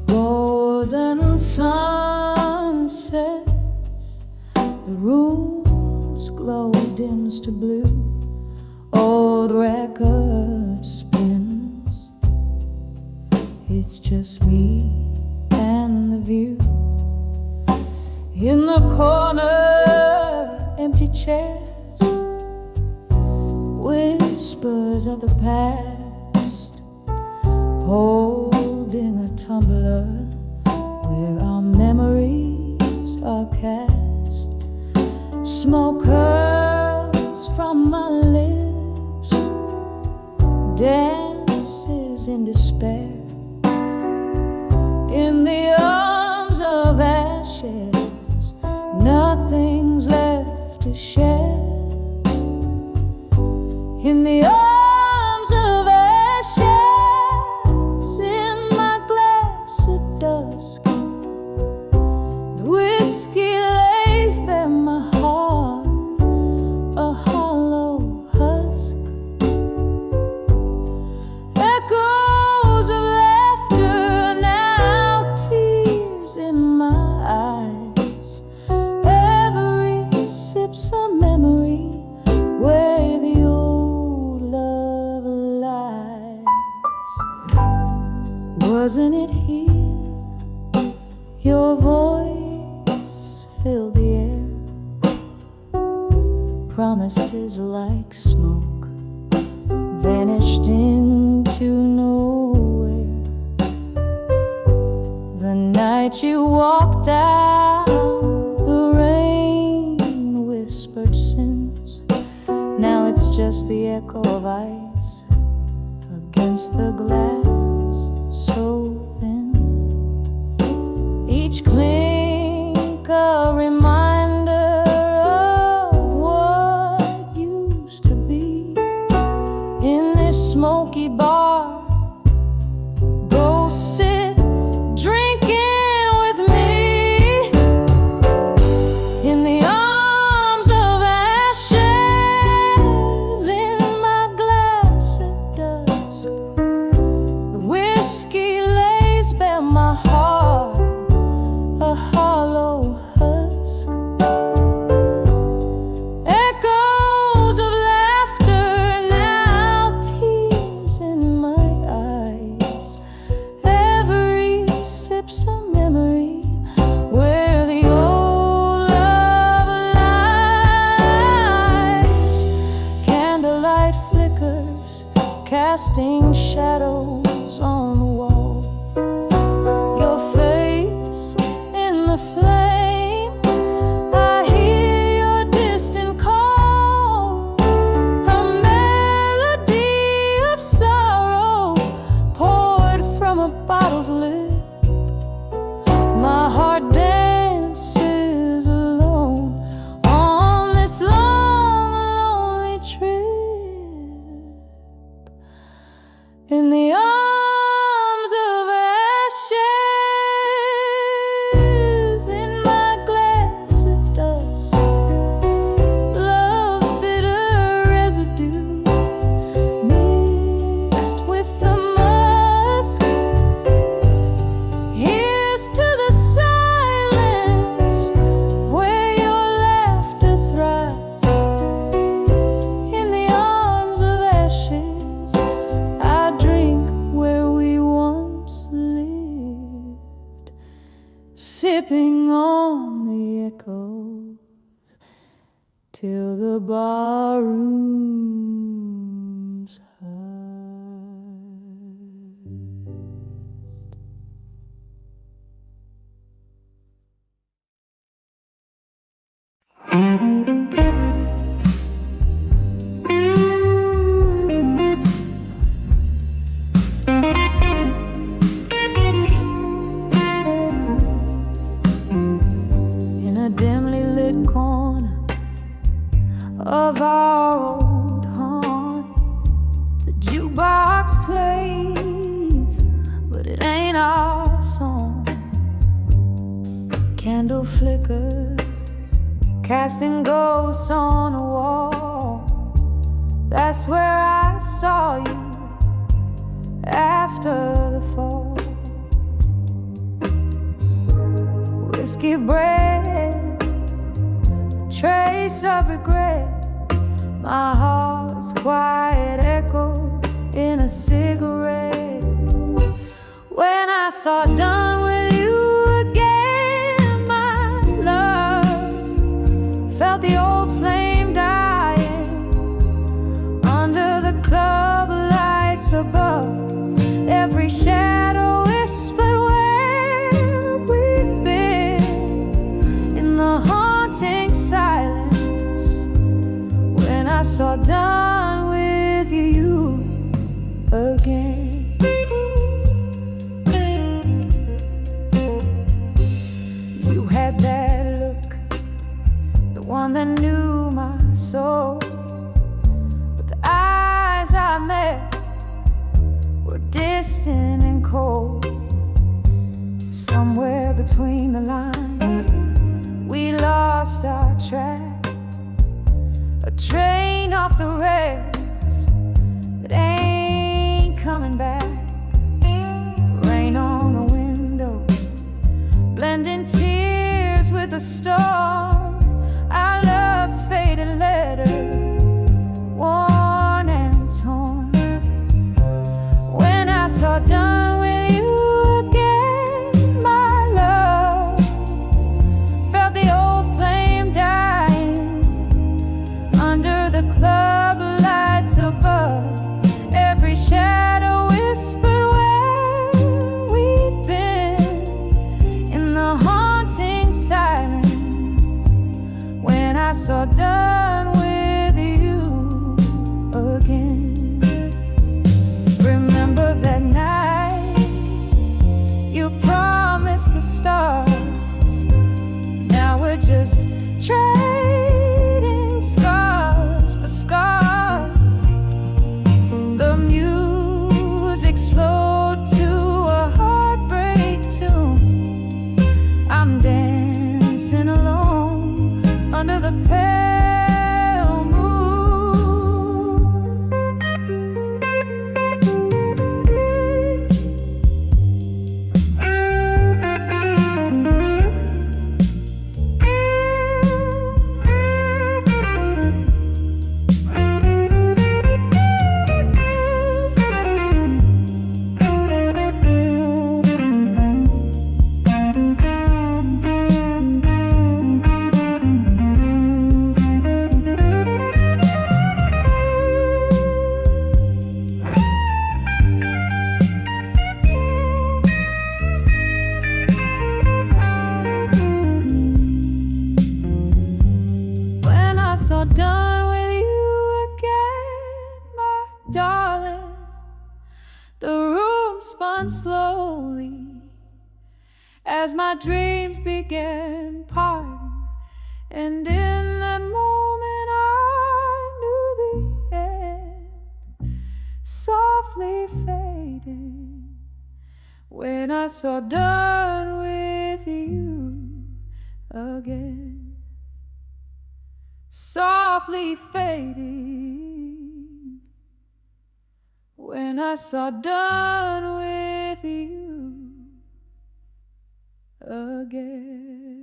Golden sunsets, the room's glow dims to blue. Old record spins, it's just me and the view. In the corner, empty chairs, whispers of the past, holding a tumbler where our memories are cast. Smoke curls from my lips, dances in despair. In the arms of ashes, nothing's left to share. In the arms of ashes, in my glass at dusk, the whiskey lays bare my heart, a hollow husk. Echoes of laughter, now tears in my eyes. Every sip's a memory where the old love lies. Wasn't it here your voice filled the air? Promises like smoke vanished into nowhere. The night you walked out, the rain whispered sins. Now it's just the echo of ice against the glass so thin. Each clink a reminder of what used to be. In this smoky bar, go sit drinking with me. In the arms of ashes, in my glass at dusk, the whiskey lays bare my heart, a hollow husk. Echoes of laughter, now tears in my eyes. Every sip's a memory where the old love lies. Candlelight flickers, casting shadows on the wall. Your face in the flames, I hear your distant call. A melody of sorrow poured from a bottle's lid. My heart dances alone on this long, lonely trip. In the arms of ashes, in my glass at dusk, love's bitter residue mixed with the musk. Here's to the silence till the barroom's in a dimly lit corner of our old haunt, the jukebox plays, but it ain't our song. Candle flickers, casting ghosts on a wall. That's where I saw you after the fall. Whiskey bread, trace of regret, my heart's quiet echo in a cigarette. When I saw done with you again, my love, felt the old flame dying under the club lights above. Every shadow whispered where we've been in the haunting silence. When I saw done with you again. You had that look, the one that knew my soul. But the eyes I met were distant and cold. Somewhere between the lines, we lost our track. A train off the rails that ain't coming back. Rain on the window, blending tears with the storm. Our love's faded letter, worn and torn. When I saw done with you again, my love, felt the old flame dying under the club lights above. Every shadow whispered where we've been in the haunting silence. When I saw done with you again. Remember that night you promised the stars. Now we're just trading scars for scars. The music slowed to a heartbreak tune. I'm dancing alone under the pale moon. When I saw done with you again, my darling, the room spun slowly as my dreams began parting. And in that moment I knew the end softly fading. When I saw done with you again, softly fading. When I saw done with you again.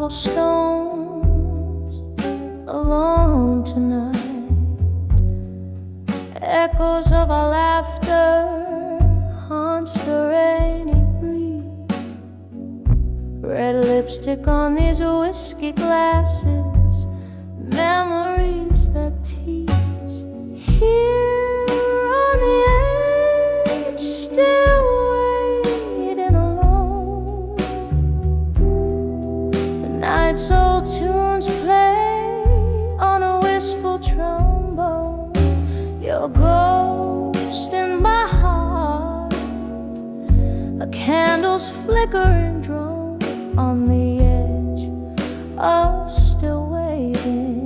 cobblestones alone tonight. Echoes of our laughter haunts the rainy breeze. Red lipstick on these whiskey glasses, memories that tease. Here on the edge, still waiting alone. The night's old tunes play on a wistful trombone. Your ghost in my heart, a candle's flickering drone on the edge of still waiting.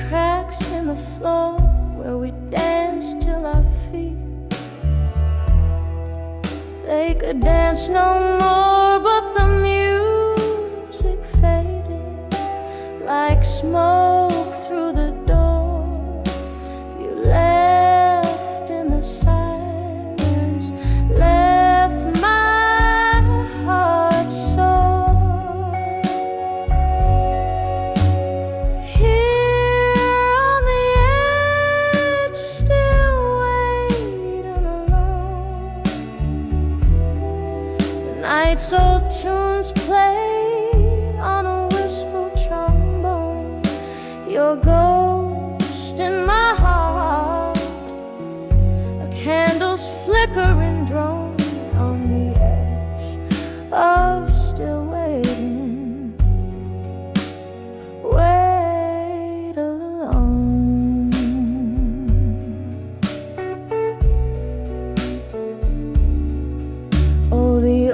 Cracks in the floor where we danced till our feet. They could dance no more, but the music faded like smoke through the door. You left in the silence, left my heart sore. Night's old tunes play on a wistful trombone. Your ghost in my heart, a candle's flickering drone on the edge of still waiting. Wait alone. Oh, the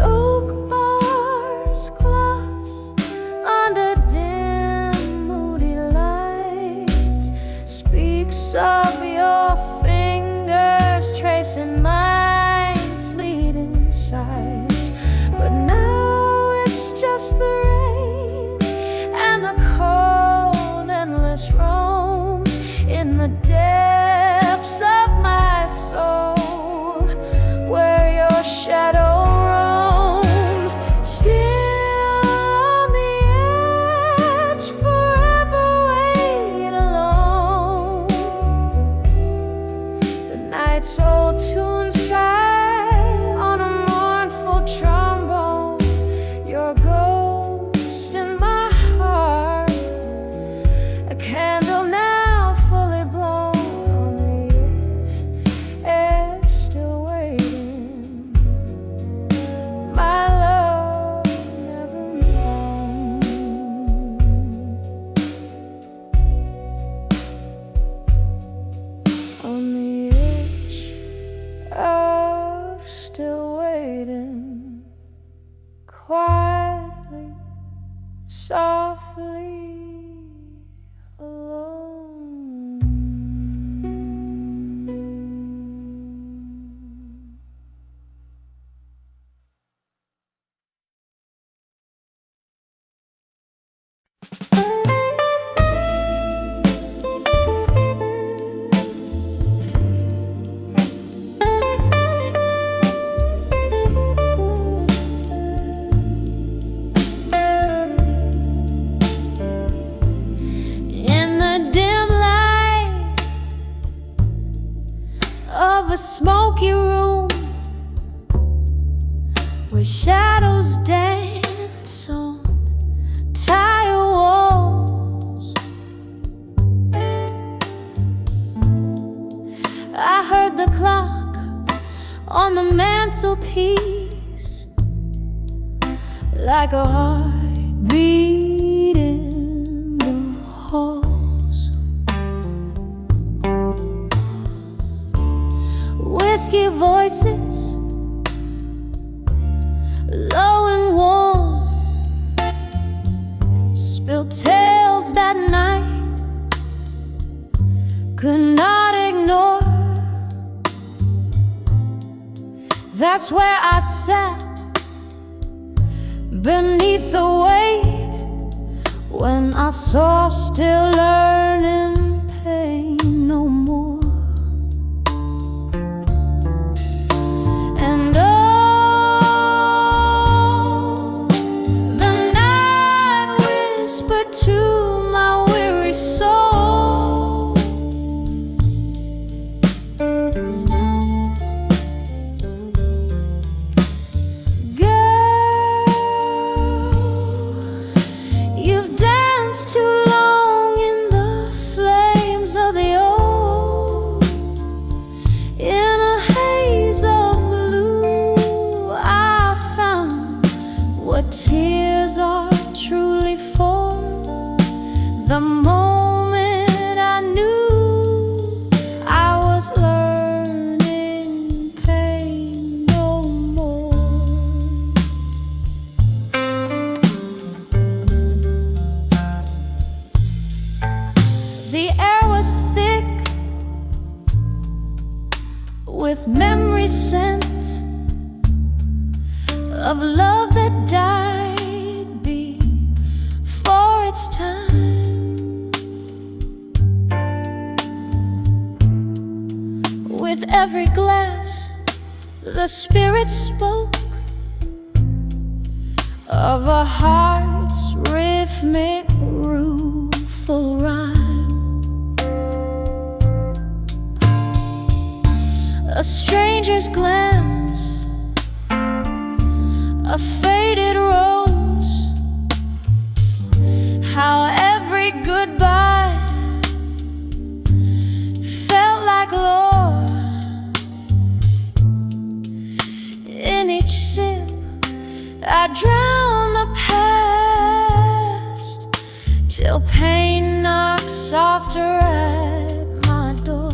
of your fingers tracing my fleeting sighs. But now it's just the rain and the cold endless roam in the depths of my soul, where your shadow roams, still on the edge, forever wait alone. Night's old tunes sigh on a mournful trombone. Your ghost in my heart, a candle now fully blown on the edge, still waiting. My love never known. On the still waiting, quietly, softly alone. A smoky room where shadows dance on tile walls. I heard the clock on the mantelpiece like a heartbeat in the halls. Whiskey voices, low and warm, spilled tales that night could not ignore. That's where I sat beneath the weight when I saw still learning pain no more. And oh, the night whispered to my weary soul, you've danced too long in the flames of the old. In a haze of blue, I found what tears are truly for. The moment I knew I was learning pain no more. The air was thick with memory scent of love that died before its time. With every glass, the spirit spoke of a heart's rhythmic, rueful rhyme. A stranger's glance, a faded rose, how every goodbye felt like lore. In each sip I drown the past, till pain knocks softer at my door.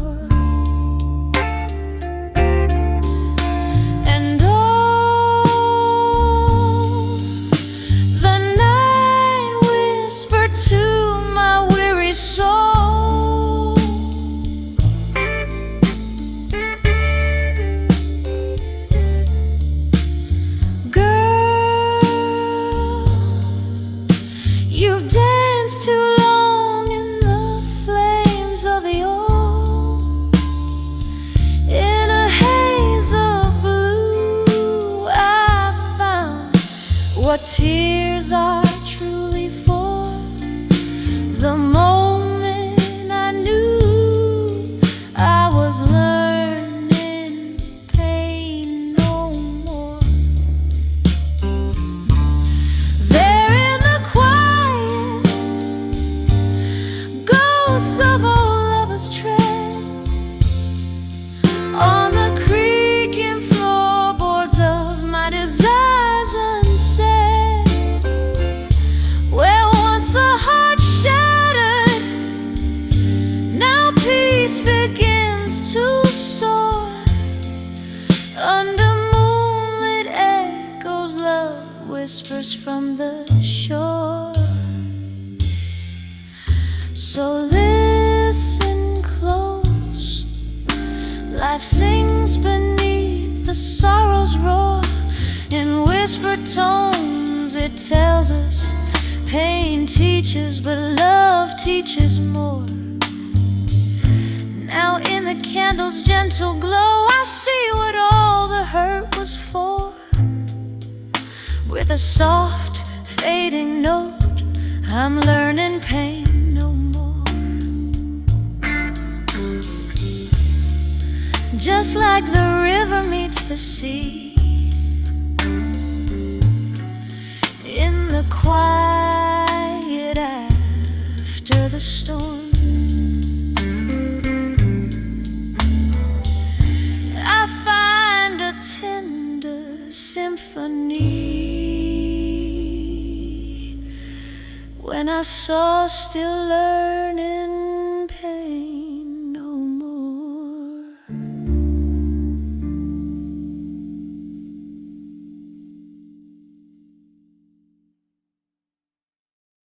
And oh, the night whispered to my weary soul, girl, you've danced too long in the flames of the old. In a haze of blue, I found what tears are truly for. The moment I knew I was learning pain no more. There in the quiet, ghosts of old lovers tread on the creaking floorboards of my desires unsaid. Where once a heart shattered, now peace begins to soar. Under moonlit echoes, love whispers from the shore. So listen close, life sings beneath the sorrow's roar. In whispered tones it tells us pain teaches, but love teaches more. Now in the candle's gentle glow, I see what all the hurt was for. With a soft fading note, I'm learning pain no more. Just like the river meets the sea, in the quiet after the storm, I find a tender symphony when I saw still learning